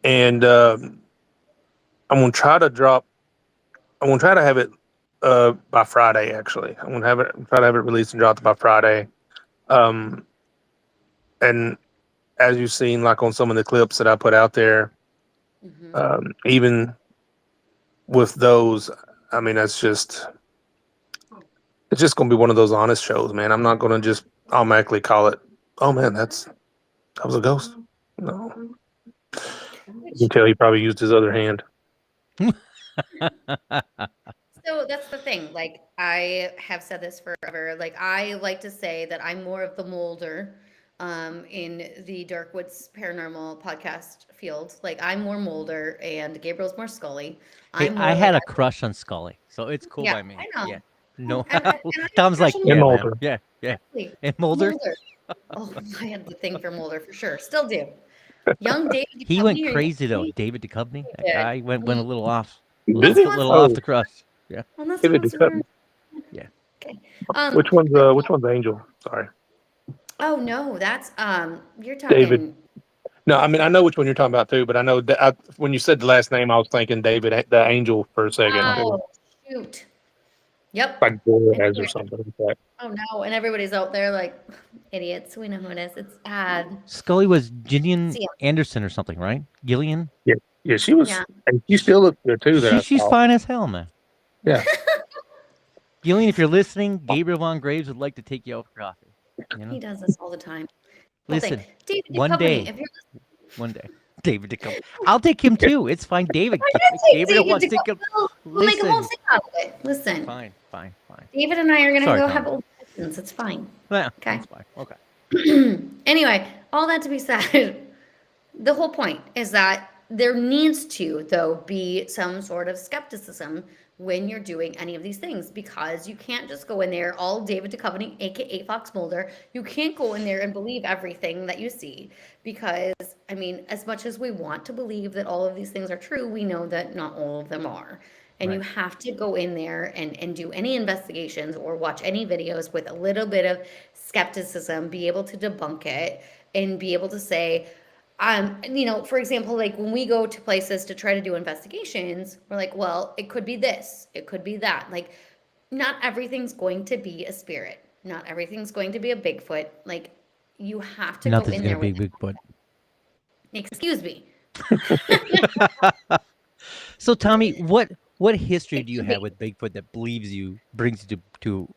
and I'm gonna try to drop. I'm gonna try to have it by Friday. Actually, I'm gonna try to have it released and dropped by Friday. And as you've seen, like on some of the clips that I put out there, Mhm. even with those, I mean, it's just going to be one of those honest shows, man. I'm not going to just automatically call it, oh man, that was a ghost. No, you can tell he probably used his other hand. So that's the thing. Like, I have said this forever. Like, I like to say that I'm more of the Mulder in the Darkwoods Paranormal podcast field. Like, I'm more Mulder and Gabriel's more Scully. Hey, I'm more I had like, a crush on Scully, so it's cool Yeah, by me. I know. Yeah. No, And I had a Tom's like, crush on yeah, man. Mulder. Yeah. Exactly. And Mulder, Oh, I had the thing for Mulder for sure. Still do. Young David he went Duchovny, are you crazy though. kidding me? David Duchovny, that did. guy went a little off, Did That's he? what's- little off the crush. Yeah. Well, that's David what's Duchovny. wrong. Yeah. Okay. Which one's Angel? Sorry. Oh no, that's you're talking. David. No, I mean, I know which one you're talking about too, but I know that when you said the last name, I was thinking David, the Angel, for a second. Oh shoot. Yep. Like Boaz or something like that. Oh no, and everybody's out there like idiots. We know who it is. It's bad. Scully was Gillian See ya. Anderson or something, right? Gillian. Yeah, she was. Yeah. And she still looks good too. She's fine as hell, man. Yeah. Gillian, if you're listening, Gabriel Von Graves would like to take you out for coffee. You know? He does this all the time. Listen, David one Duchovny, day. if you're one day. David Duchovny. I'll take him too. It's fine. David. Gabriel David wants to take him. we'll make a whole Listen. thing out of it. Listen, Fine. David and I are gonna Sorry, go Tom. have old sessions. It's fine. Yeah, Okay. that's fine. Okay. Anyway, all that to be said, the whole point is that there needs to, though, be some sort of skepticism when you're doing any of these things, because you can't just go in there all David Duchovny, aka Fox Mulder. You can't go in there and believe everything that you see, because I mean, as much as we want to believe that all of these things are true, we know that not all of them are. And you Right. have to go in there and do any investigations or watch any videos with a little bit of skepticism, be able to debunk it, and be able to say, for example, like when we go to places to try to do investigations, we're like, well, it could be this, it could be that. Like, not everything's going to be a spirit. Not everything's going to be a Bigfoot. Like, you have to go Nothing's in gonna there be with, Bigfoot. excuse me. So, Tommy, what history do you have with Bigfoot that brings you to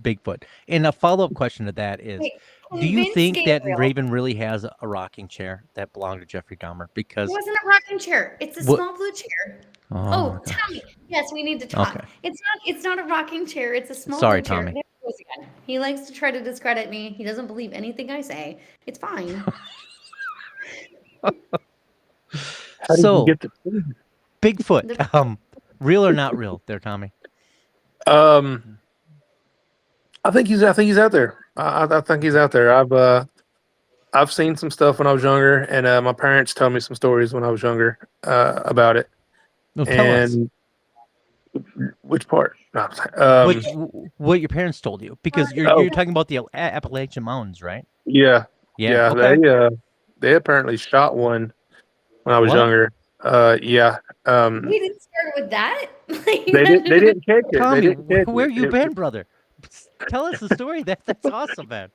Bigfoot? And a follow-up question to that is, Wait, do you convince think that Gabriel. Raven really has a rocking chair that belonged to Jeffrey Dahmer? Because It wasn't a rocking chair. It's a What- small blue chair. oh, Oh, my gosh. Tommy. Yes, we need to talk. Okay. It's not a rocking chair. It's a small Sorry, blue chair. Tommy. There he goes again. He likes to try to discredit me. He doesn't believe anything I say. It's fine. How did So- you get the Bigfoot, real or not real, there, Tommy? I think he's out there. I think he's out there. I've seen some stuff when I was younger, and my parents told me some stories when I was younger about it. No, tell us And which part? No, what your parents told you, because you're talking about the Appalachian Mountains, right? yeah. Okay. They apparently shot one when I was What? younger. Yeah. We didn't start with that. They didn't catch it. They Tommy, didn't catch where it. you It- been, brother? Tell us the story. That's awesome, man.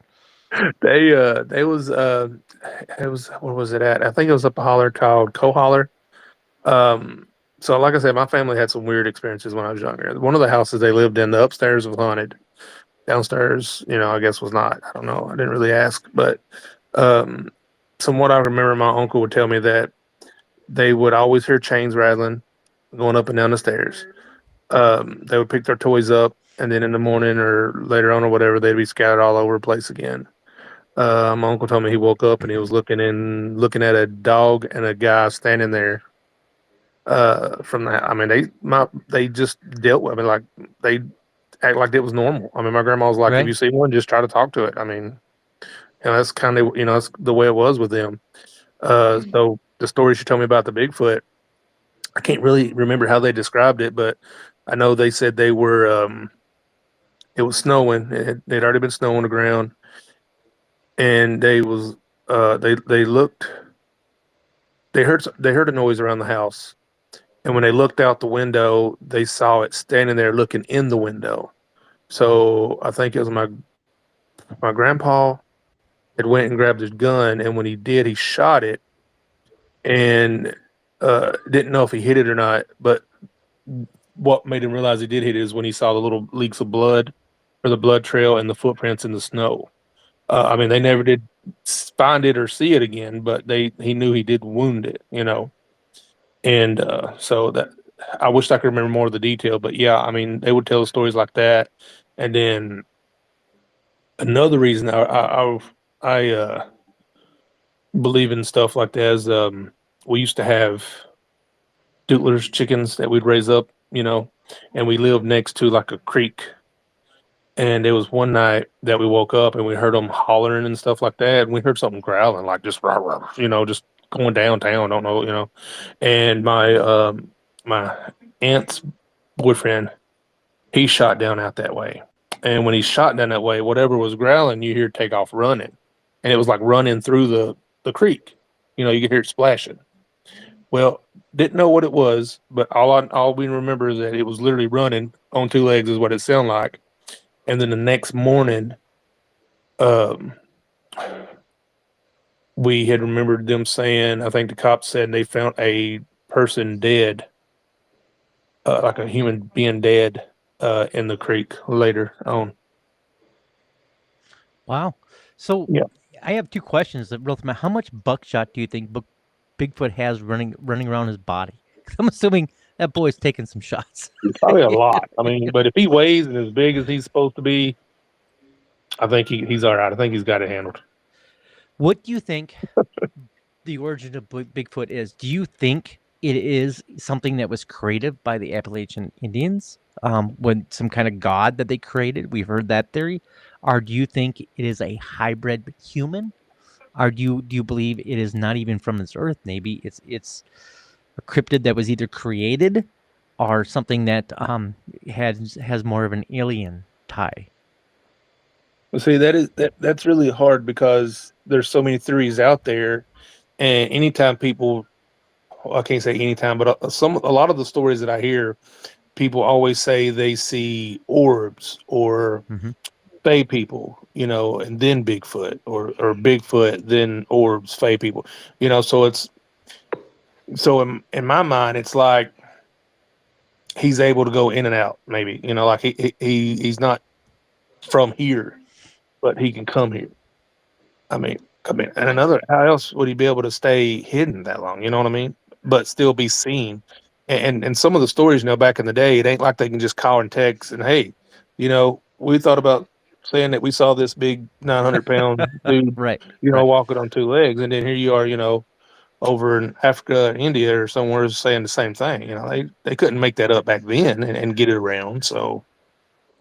They was where was it at? I think it was up a holler called Coholler. So like I said, my family had some weird experiences when I was younger. One of the houses they lived in, the upstairs was haunted. Downstairs, I guess was not. I don't know. I didn't really ask, but from what I remember, my uncle would tell me that they would always hear chains rattling going up and down the stairs. They would pick their toys up, and then in the morning or later on or whatever, they'd be scattered all over the place again. My uncle told me he woke up and he was looking at a dog and a guy standing there. From that, I mean, they just dealt with. I mean, like they act like it was normal. I mean, my grandma was like, Right. "If you see one, just try to talk to it." I mean, that's kind of that's the way it was with them. So the story she told me about the Bigfoot, I can't really remember how they described it, but I know they said they were. It was snowing. They'd already been snow on the ground, and they looked. They heard a noise around the house, and when they looked out the window, they saw it standing there looking in the window. So I think it was my grandpa had went and grabbed his gun, and when he did, he shot it, and didn't know if he hit it or not. But what made him realize he did hit it is when he saw the little leaks of blood or the blood trail and the footprints in the snow. I mean, they never did find it or see it again, but he knew he did wound it, you know. And so that I wish I could remember more of the detail, but yeah, I mean, they would tell stories like that. And then another reason I believe in stuff like that is we used to have Dootler's chickens that we'd raise up, you know, and we lived next to like a creek. And there was one night that we woke up and we heard them hollering and stuff like that. And we heard something growling, like just rah, rah, you know, just going downtown. Don't know, you know. And my aunt's boyfriend, he shot down out that way. And when he shot down that way, whatever was growling, you hear it take off running, and it was like running through the creek. You know, you could hear it splashing. Well, didn't know what it was, but all we remember is that it was literally running on two legs, is what it sounded like. And then the next morning, we had remembered them saying, I think the cops said they found a person dead, like a human being dead, in the creek later on. Wow. So Yeah. I have two questions that real time. How much buckshot do you think Bigfoot has running around his body? 'Cause I'm assuming that boy's taking some shots. Probably a lot. I mean, but if he weighs and as big as he's supposed to be, I think he's all right. I think he's got it handled. What do you think the origin of Bigfoot is? Do you think it is something that was created by the Appalachian Indians, when some kind of god that they created? We've heard that theory. Or do you think it is a hybrid human? Or do you believe it is not even from this earth? Maybe it's a cryptid that was either created or something that has more of an alien tie. Well, see, that's really hard because there's so many theories out there, and anytime people, well, I can't say anytime, but a lot of the stories that I hear, people always say they see orbs or fae people, you know, and then Bigfoot, or Bigfoot, then orbs, fae people, you know. So in my mind, it's like he's able to go in and out, maybe, you know, like he's not from here, but he can come here. I mean, and how else would he be able to stay hidden that long? You know what I mean? But still be seen. And some of the stories, you know, back in the day, it ain't like they can just call and text and, hey, you know, we thought about saying that we saw this big 900-pound dude, Right. you know, walking on two legs, and then here you are, you know, over in Africa, India, or somewhere saying the same thing. You know, they couldn't make that up back then and get it around. So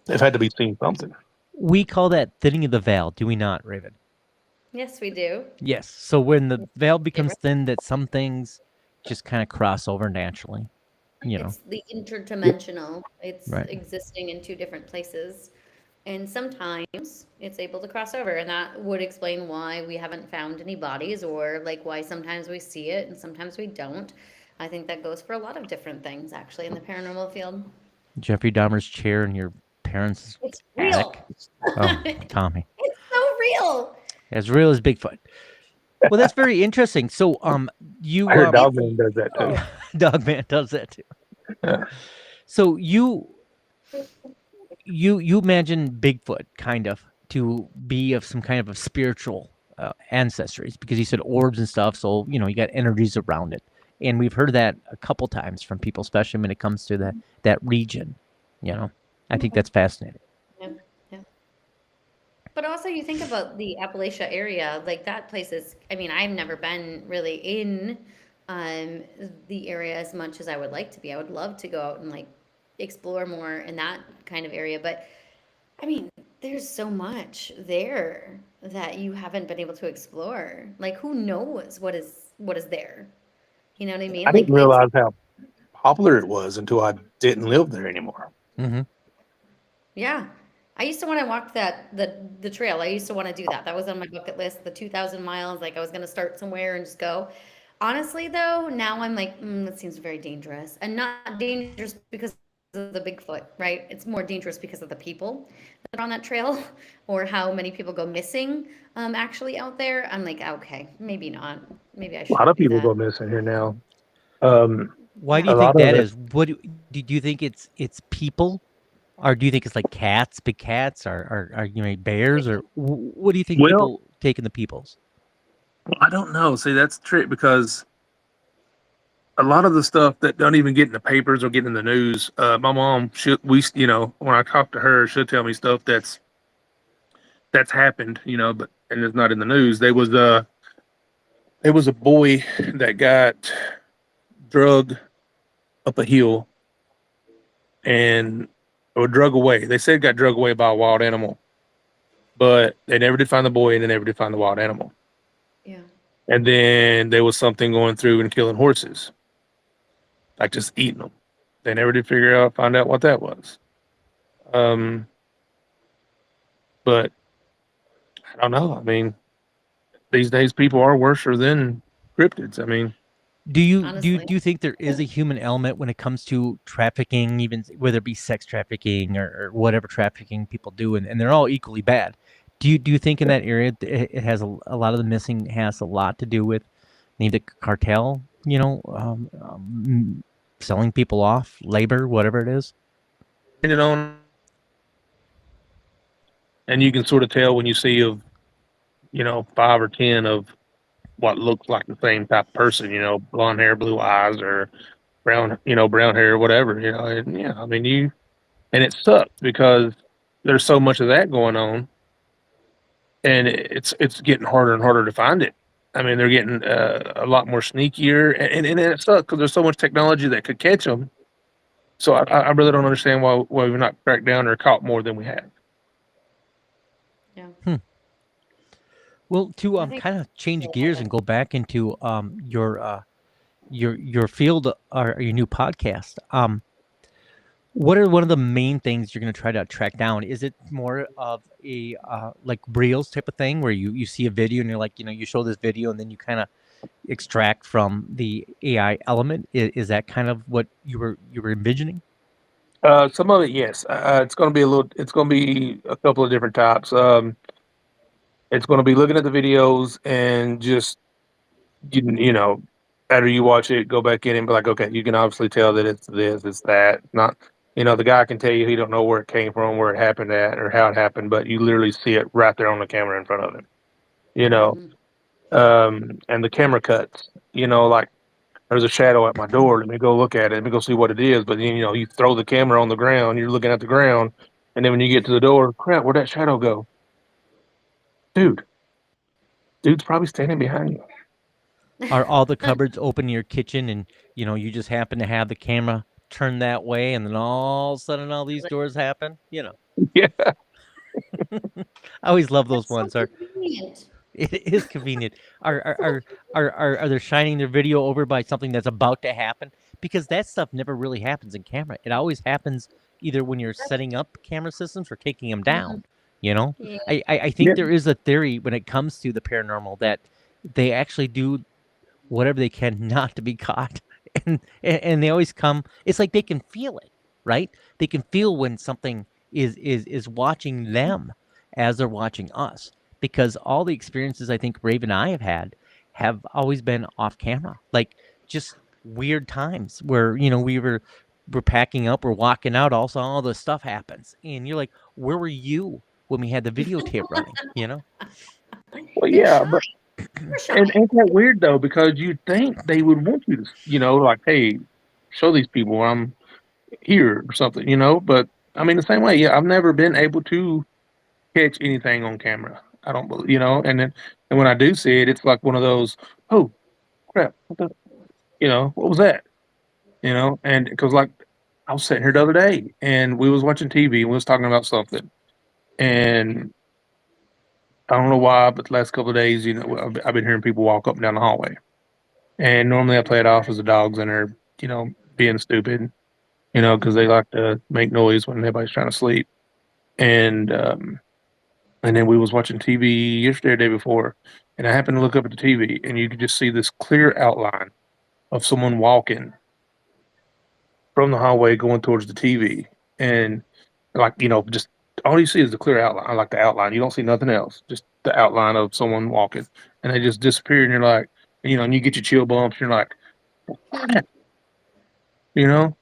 they've had to be seeing something. We call that thinning of the veil, do we not, Raven? Yes, we do. Yes. So when the veil becomes thin, that some things just kind of cross over naturally, you know. It's the interdimensional. It's Right. existing in two different places. And sometimes it's able to cross over. And that would explain why we haven't found any bodies, or like why sometimes we see it and sometimes we don't. I think that goes for a lot of different things, actually, in the paranormal field. Jeffrey Dahmer's chair in your parents' It's real. attic. Oh, Tommy. It's so real. As real as Bigfoot. Well, that's very interesting. So, you I heard Dogman does that too. Dogman does that too. Yeah. So you imagine Bigfoot kind of to be of some kind of a spiritual ancestries, because you said orbs and stuff. So, you know, you got energies around it. And we've heard that a couple times from people, especially when it comes to that region, you know. I think that's fascinating. Yeah. But also, you think about the Appalachia area, like that place is, I mean, I've never been really in the area as much as I would like to be. I would love to go out and like explore more in that kind of area. But I mean, there's so much there that you haven't been able to explore. Like, who knows what is there? You know what I mean? I didn't realize how popular it was until I didn't live there anymore. Mm-hmm. Yeah. I used to want to walk the trail. I used to want to do that. That was on my bucket list, the 2,000 miles. Like, I was going to start somewhere and just go. Honestly, though, now I'm like, that seems very dangerous. And not dangerous because of the Bigfoot, right? It's more dangerous because of the people that are on that trail, or how many people go missing actually out there. I'm like, okay, maybe not. Maybe I should. A lot of people go missing here now. Why do you think that is? What do you think it's people, or do you think it's like cats, big cats, or you know bears, or what do you think Well, people taking the peoples? I don't know. See, that's the trick because a lot of the stuff that don't even get in the papers or get in the news, my mom should you know, when I talk to her, she'll tell me stuff that's happened, you know, but and it's not in the news. There was a boy that got drug up a hill and or drug away. They said got drug away by a wild animal, but they never did find the boy and they never did find the wild animal. Yeah. And then there was something going through and killing horses, like just eating them. They never did find out what that was. Um, but I don't know. I mean, these days people are worser than cryptids. I mean, Honestly. Do you think there is a human element when it comes to trafficking, even whether it be sex trafficking or whatever trafficking people do, and they're all equally bad? Do you think in that area it has a lot of the missing has a lot to do with maybe the cartel, you know, selling people off, labor, whatever it is? depending on, and you can sort of tell when you see of, you know, 5 or 10 of what looks like the same type of person, you know, blonde hair, blue eyes, or brown, you know, brown hair, whatever, you know. And yeah, I mean, and it sucks because there's so much of that going on, and it's getting harder and harder to find it. I mean, they're getting a lot more sneakier, and it sucks because there's so much technology that could catch them. So I really don't understand why we've not cracked down or caught more than we have. Yeah. Well, to I think kind of change gears and go back into your field or your new podcast. What are one of the main things you're going to try to track down? Is it more of a like reels type of thing where you see a video and you're like, you know, you show this video and then you kind of extract from the AI element? Is that kind of what you were envisioning? Some of it, yes. It's going to be it's going to be a couple of different types. It's going to be looking at the videos and just, you know, after you watch it, go back in and be like, okay, you can obviously tell that it's this, it's that. Not, you know, the guy can tell you he don't know where it came from, where it happened at, or how it happened, but you literally see it right there on the camera in front of him, you know. mhm. And the camera cuts, you know, like there's a shadow at my door. Let me go look at it. Let me go see what it is. But then, you know, you throw the camera on the ground, you're looking at the ground, and then when you get to the door, crap, where'd that shadow go? Dude, dude's probably standing behind you. Are all the cupboards open in your kitchen and you know you just happen to have the camera turned that way and then all of a sudden all these doors happen? You know, Yeah. I always love those That's so ones. Are convenient. it is convenient. Are they shining their video over by something that's about to happen? Because that stuff never really happens in camera. It always happens either when you're setting up camera systems or taking them Mhm. down. You know, Yeah. I Yeah. think there is a theory when it comes to the paranormal that they actually do whatever they can not to be caught, and they always come. It's like they can feel it, right? They can feel when something is watching them as they're watching us because all the experiences I think Rave and I have always been off camera, like just weird times where you know we're packing up, we're walking out, also all this stuff happens, and you're like, where were you when we had the videotape running? You know? Well, They're yeah, shy. but They're and shy. ain't that weird though? Because you'd think they would want you to, you know, like, hey, show these people I'm here or something, you know. But I mean, the same way, yeah, I've never been able to catch anything on camera. I don't believe, you know, and when I do see it, it's like one of those, oh crap, you know, what was that? You know, and because like I was sitting here the other day and we was watching TV and we was talking about something, and I don't know why, but the last couple of days, you know, I've been hearing people walk up and down the hallway, and normally I play it off as the dogs and they're, you know, being stupid, you know, because they like to make noise when everybody's trying to sleep, and and then we was watching TV yesterday or day before, and I happened to look up at the TV, and you could just see this clear outline of someone walking from the hallway going towards the TV, and like, you know, just all you see is the clear outline, like the outline. You don't see nothing else, just the outline of someone walking, and they just disappear, and you're like, you know, and you get your chill bumps. You're like, Hmm. what? You know,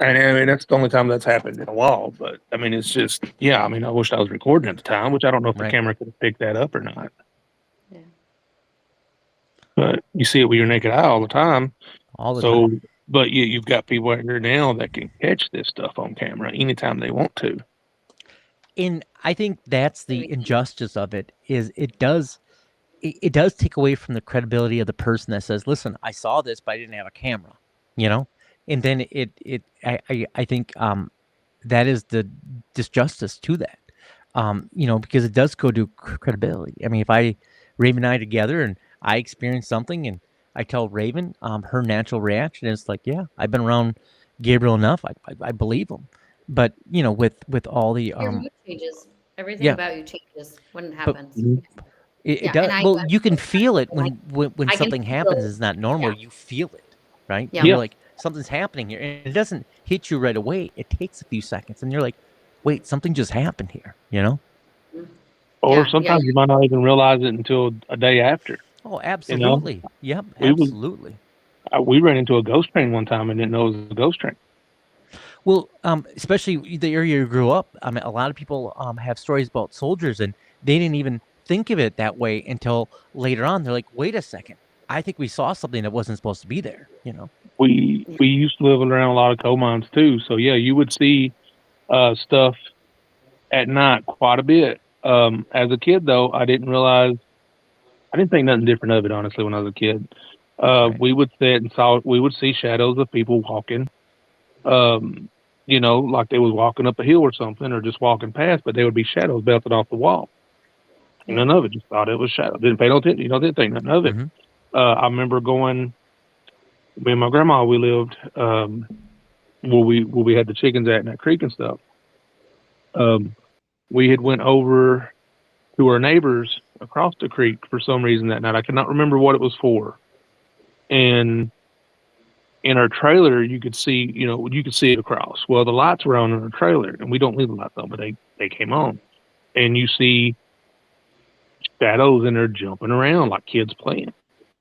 And I mean, that's the only time that's happened in a while. But I mean, it's just, yeah. I mean, I wish I was recording at the time, which I don't know if the Right. camera could have picked that up or not. Yeah. But you see it with your naked eye all the time. all the So, time. but you've got people out here now that can catch this stuff on camera anytime they want to. And I think that's the Very- injustice of it. Is it does take away from the credibility of the person that says, "Listen, I saw this, but I didn't have a camera," you know. And then I think that is the disjustice to that, you know, because it does go to credibility. I mean, if Raven and I together and I experience something and I tell Raven, her natural reaction is like, "Yeah, I've been around Gabriel enough. I believe him." But you know, with all the Your mood changes. Everything yeah. about you changes when it But- happens. It Yeah, does. and I- Well, you can feel it I- when I can something happens feel- is not normal. yeah. You feel it, right? Yeah. You're Yeah. like, something's happening here, and it doesn't hit you right away. It takes a few seconds, and you're like, wait, something just happened here, you know? Or Yeah, sometimes you might not even realize it until a day after. Oh, absolutely. Yep, we was- absolutely. We ran into a ghost train one time and didn't know it was a ghost train. Well, especially the area you grew up. I mean, a lot of people have stories about soldiers, and they didn't even think of it that way until later on. They're like, wait a second, I think we saw something that wasn't supposed to be there, you know? We used to live around a lot of coal mines too, so yeah, you would see stuff at night quite a bit. As a kid, though, I didn't think nothing different of it, honestly, when I was a kid. Right. We would sit and we would see shadows of people walking, you know, like they was walking up a hill or something, or just walking past, but they would be shadows belted off the wall. And none of it, just thought it was shadow. Didn't pay no attention, you know, didn't think nothing of it. Mhm. I remember going, me and my grandma, we lived where we had the chickens at in that creek and stuff. We had went over to our neighbors across the creek for some reason that night. I cannot remember what it was for. And in our trailer, you could see it across. Well, the lights were on in our trailer, and we don't leave the lights on, but they came on. And you see shadows in there jumping around like kids playing.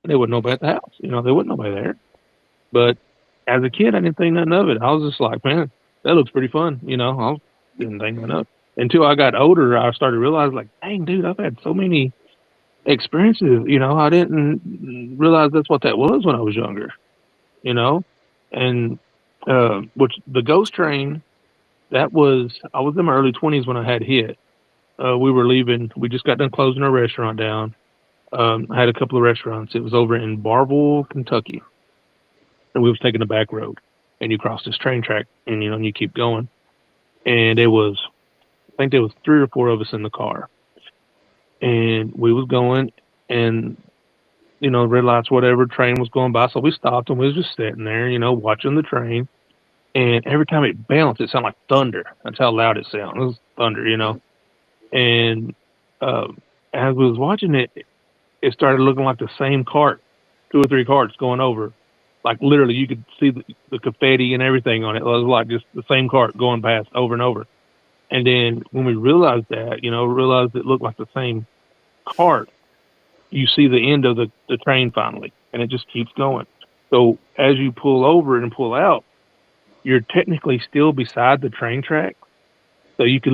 They wouldn't know about the house. You know, there wasn't nobody there. But as a kid, I didn't think nothing of it. I was just like, man, that looks pretty fun. You know, I didn't think nothing of it. Until I got older, I started to realize, like, dang, dude, I've had so many experiences. You know, I didn't realize that's what that was when I was younger. You know, and which the ghost train, I was in my early 20s when I had hit. We were leaving. We just got done closing our restaurant down. I had a couple of restaurants. It was over in Barville, Kentucky. And we was taking the back road. And you cross this train track and, you know, and you keep going. And I think there was 3 or 4 of us in the car. And we was going and, you know, red lights, whatever, train was going by. So we stopped and we was just sitting there, you know, watching the train. And every time it bounced, it sounded like thunder. That's how loud it sounded. It was thunder, you know. And as we was watching it, it started looking like the same cart, 2 or 3 carts going over. Like literally, you could see the confetti and everything on it. It was like just the same cart going past over and over. And then when we realized that, you know, realized it looked like the same cart, you see the end of the train finally, and it just keeps going. So as you pull over and pull out, you're technically still beside the train track. So you could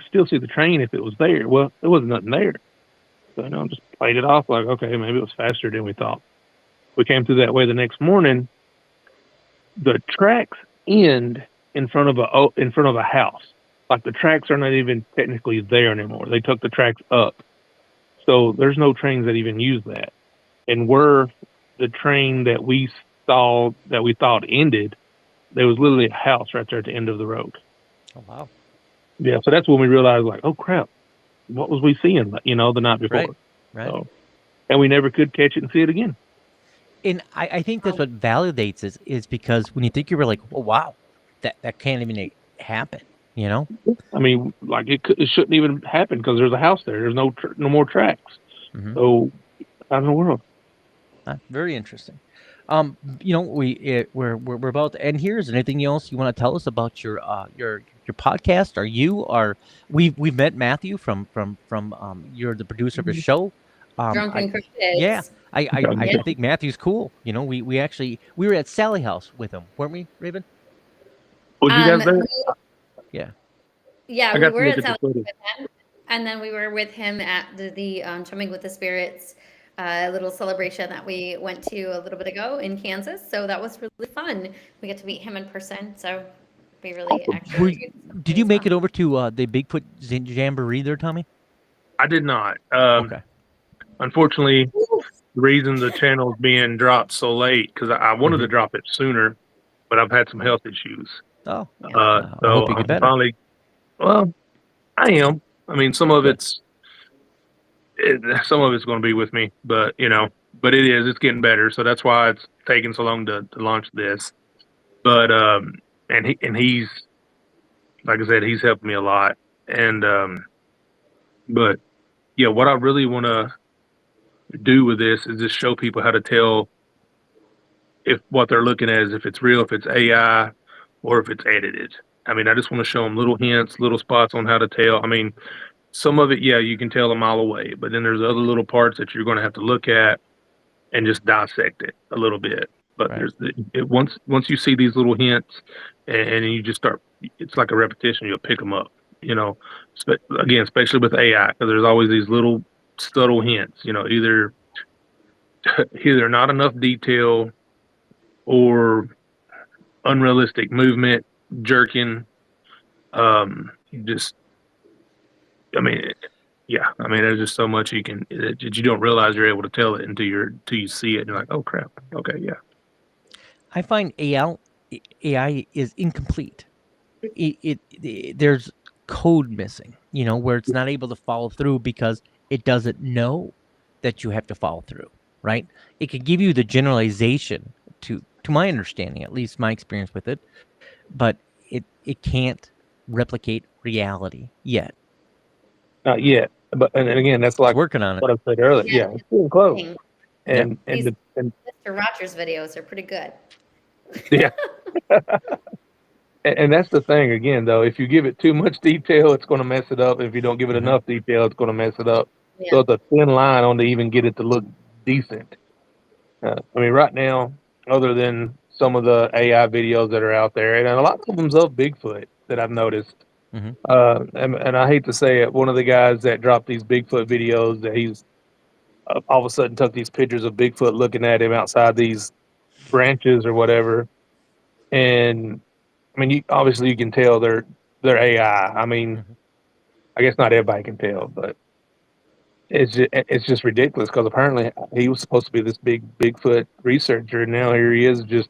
still see the train if it was there. Well, there wasn't nothing there. So, you know, just played it off like, okay, maybe it was faster than we thought. We came through that way the next morning. The tracks end in front of a house. Like the tracks are not even technically there anymore. They took the tracks up. So there's no trains that even use that. And where the train that we saw that we thought ended, there was literally a house right there at the end of the road. Oh, wow. Yeah, so that's when we realized, like, oh crap, what was we seeing, you know, the night before? Right. So, and we never could catch it and see it again. And I think that's what validates is because when you think you were like, oh, wow, that can't even happen, you know? I mean, like it shouldn't even happen because there's a house there. There's no more tracks. Mhm. So, out in the world. Very interesting. You know, we're about to end here. Is there anything else you want to tell us about your podcast? We've met Matthew from you're the producer of his show. Drunken Cryptids. Yeah, I Yeah. think Matthew's cool. You know, we were at Sally House with him, weren't we, Raven? Was you guys there? Yeah. Yeah, I we got to were look at at the South footage. with him, and then we were with him at the Chumming with the Spirits little celebration that we went to a little bit ago in Kansas. So that was really fun. We get to meet him in person. So we really Were, actually did you as make well. it over to the Bigfoot Jamboree there, Tommy? I did not. Okay. Unfortunately, the reason the channel is being dropped so late because I wanted to drop it sooner, but I've had some health issues. Oh, Yeah. I So hope you get I'm better. finally. Well, I am. I mean, some of Good. some of it's going to be with me, but but it's getting better. So that's why it's taking so long to launch this. But he's like I said, he's helped me a lot. And but yeah, what I really want to do with this is just show people how to tell if what they're looking at is if it's real, if it's AI, or if it's edited. I mean, I just want to show them little hints, little spots on how to tell. I mean, some of it, yeah, you can tell a mile away, but then there's other little parts that you're going to have to look at and just dissect it a little bit. But Right. once you see these little hints and you just start, it's like a repetition. You'll pick them up. Again, especially with AI, because there's always these little subtle hints. Either not enough detail or unrealistic movement, jerking. Just, I mean, yeah. I mean, there's just so much that you don't realize you're able to tell it until you see it, and you're like, oh crap. Okay, yeah. I find AI is incomplete. There's code missing, where it's not able to follow through because it doesn't know that you have to follow through, right? It could give you the generalization to my understanding, at least my experience with it, but it can't replicate reality yet. Not yet, but and again, that's It's like working on it. what I said earlier. Yeah. Yeah, it's getting close. Thing. And These and Mr. Rogers videos are pretty good. yeah. And that's the thing again, though. If you give it too much detail, it's going to mess it up. If you don't give it enough detail, it's going to mess it up. Yeah. So it's a thin line on to even get it to look decent. I mean, right now, other than some of the AI videos that are out there, and a lot of them's of Bigfoot that I've noticed. And I hate to say it, one of the guys that dropped these Bigfoot videos, that he's all of a sudden took these pictures of Bigfoot looking at him outside these branches or whatever. And I mean, obviously you can tell they're AI. I mean, I guess not everybody can tell, but it's just ridiculous because apparently he was supposed to be this big Bigfoot researcher, and now here he is just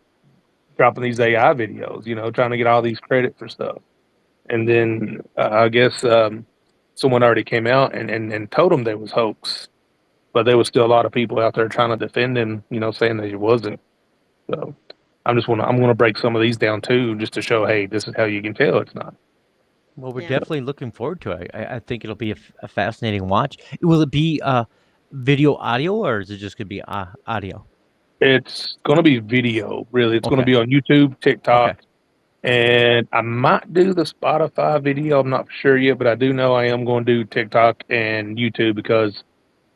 dropping these AI videos, trying to get all these credit for stuff. And then I guess someone already came out and told him there was hoax, but there was still a lot of people out there trying to defend him, saying that it wasn't. So I'm going to break some of these down too, just to show, hey, this is how you can tell it's not. Well, we're definitely looking forward to it. I think it'll be a fascinating watch. Will it be video audio, or is it just going to be audio? It's going to be video, really. It's going to be on YouTube, TikTok, and I might do the Spotify video. I'm not sure yet, but I do know I am going to do TikTok and YouTube because,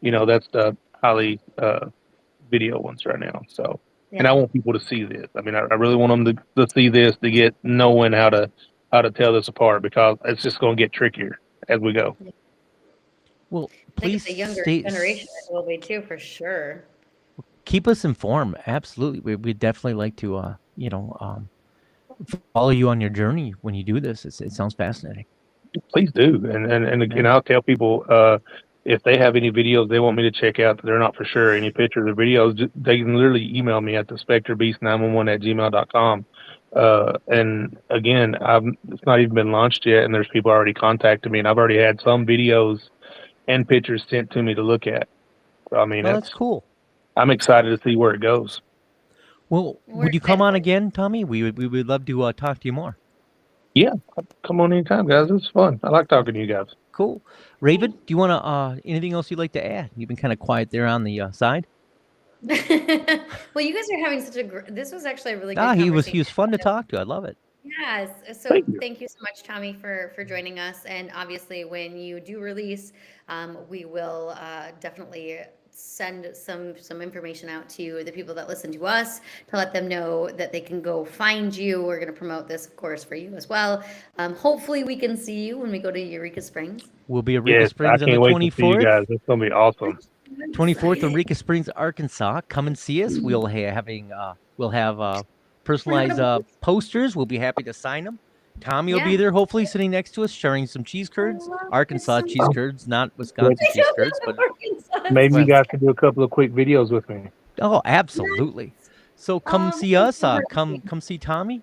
that's the highly video ones right now. So, and I want people to see this. I mean, I really want them to see this to get knowing how to tell this apart, because it's just going to get trickier as we go. Well, I think please the younger generation will be too, for sure. Keep us informed. Absolutely, we'd definitely like to, follow you on your journey when you do this. It sounds fascinating. Please do, and again, I'll tell people if they have any videos they want me to check out that they're not for sure, any pictures or videos, they can literally email me at thespectrebeast911@gmail.com. And again, it's not even been launched yet, and there's people already contacted me, and I've already had some videos and pictures sent to me to look at. So, I mean, that's cool. I'm excited to see where it goes. Well, would you come on again, Tommy? We would love to talk to you more. Yeah, come on anytime, guys. It's fun. I like talking to you guys. Cool. Raven, do you want to anything else you'd like to add? You've been kind of quiet there on the side. Well, you guys are having this was actually a really good conversation. He was fun to talk to. I love it. Yes. So thank you so much, Tommy, for joining us. And obviously, when you do release, we will definitely send some information out to the people that listen to us to let them know that they can go find you. We're going to promote this, of course, for you as well. Hopefully we can see you when we go to Eureka Springs. We'll be at Eureka Yes, I Springs on the can't wait to see you 24th. guys. It's gonna be awesome. 24th in Eureka Springs, Arkansas. Come and see us. We'll have personalized posters. We'll be happy to sign them. Tommy will be Yeah. there, hopefully sitting next to us, sharing some cheese curds. love Arkansas this cheese so curds, not Wisconsin cheese curds, but Maybe Well- you guys can do a couple of quick videos with me. oh, absolutely. So come see thank us. you for Come see Tommy.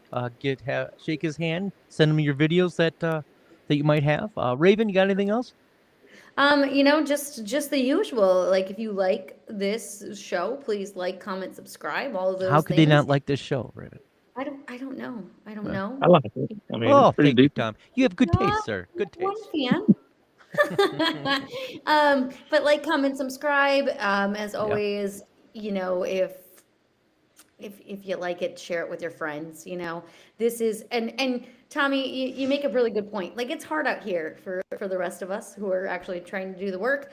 Shake his hand. Send him your videos that you might have. Raven, you got anything else? Just the usual. Like, if you like this show, please like, comment, subscribe. All of those. How could they things. not like this show, Raven? I don't know. I don't know. I like it. I mean, Oh, it's pretty thank you, deep. Tom. You have good Yeah, taste, sir. Good One taste. fan. But like, comment, subscribe. As always, if you like it, share it with your friends. This is and Tommy, you make a really good point. Like, it's hard out here for the rest of us who are actually trying to do the work.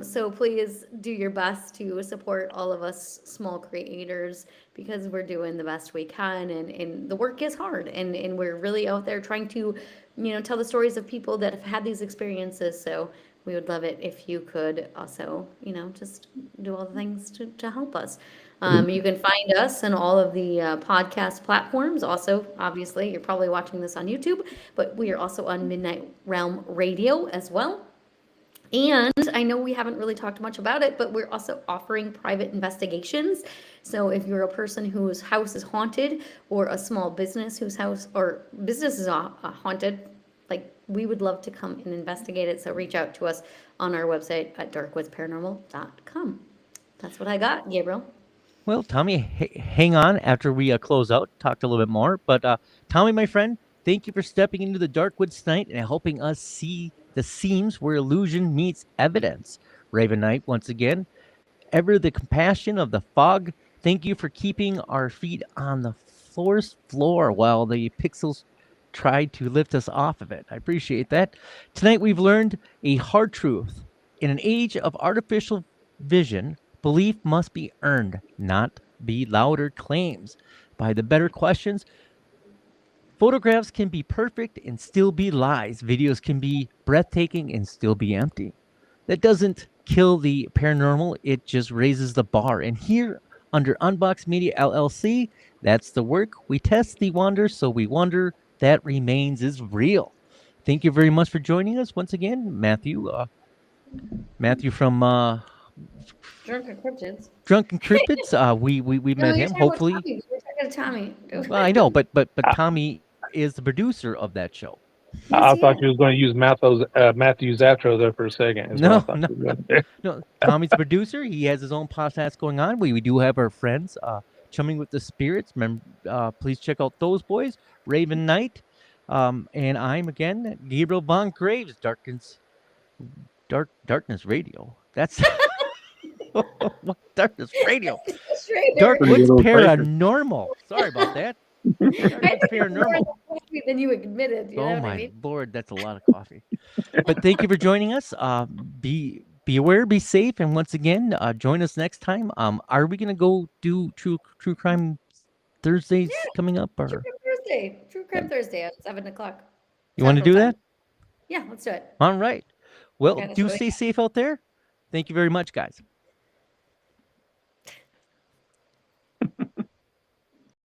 So please do your best to support all of us small creators, because we're doing the best we can, and the work is hard, and we're really out there trying to, tell the stories of people that have had these experiences. So we would love it if you could also, just do all the things to help us. You can find us on all of the podcast platforms. Also, obviously, you're probably watching this on YouTube, but we are also on Midnight Realm Radio as well. And I know we haven't really talked much about it, but we're also offering private investigations. So if you're a person whose house is haunted, or a small business whose house or business is haunted, like, we would love to come and investigate it. So reach out to us on our website at darkwoodsparanormal.com. That's what I got, Gabriel. Well, Tommy, hang on after we close out, talk a little bit more. But Tommy, my friend, thank you for stepping into the dark woods tonight and helping us see the seams where illusion meets evidence. Raven Knight, once again, ever the compassion of the fog. Thank you for keeping our feet on the floor while the pixels tried to lift us off of it. I appreciate that. Tonight we've learned a hard truth. In an age of artificial vision, belief must be earned, not be louder claims. By the better questions, photographs can be perfect and still be lies. Videos can be breathtaking and still be empty. That doesn't kill the paranormal, it just raises the bar. And here, under Unbox Media LLC, that's the work. We test the wonder, so we wonder that remains is real. Thank you very much for joining us once again, Matthew. Matthew from Drunken Cryptids. Drunken Cryptids. We met him. Hopefully, We're talking to Tommy. well, I know, but Tommy is the producer of that show. I thought you was going to use Matthew's outro there for a second. is what I thought you were gonna do. No, Tommy's the producer. He has his own podcast going on. We do have our friends, Chumming with the Spirits. Please check out those boys, Raven Knight, and I'm again Gabriel Von Graves. Darkness Radio. That's Darkness Radio. Dark Pretty Woods good old-fashioned. Paranormal. Sorry about that. Dark Woods Paranormal. Than you admitted. You know Oh what my I mean? Lord, that's a lot of coffee. But thank you for joining us. Be aware, be safe, and once again, join us next time. Are we gonna go do True Crime Thursdays coming up, or True Crime Thursday at 7:00. you want to do that? Yeah, let's do it. All right. Well, Yeah, that's do really- stay safe out there. Thank you very much, guys.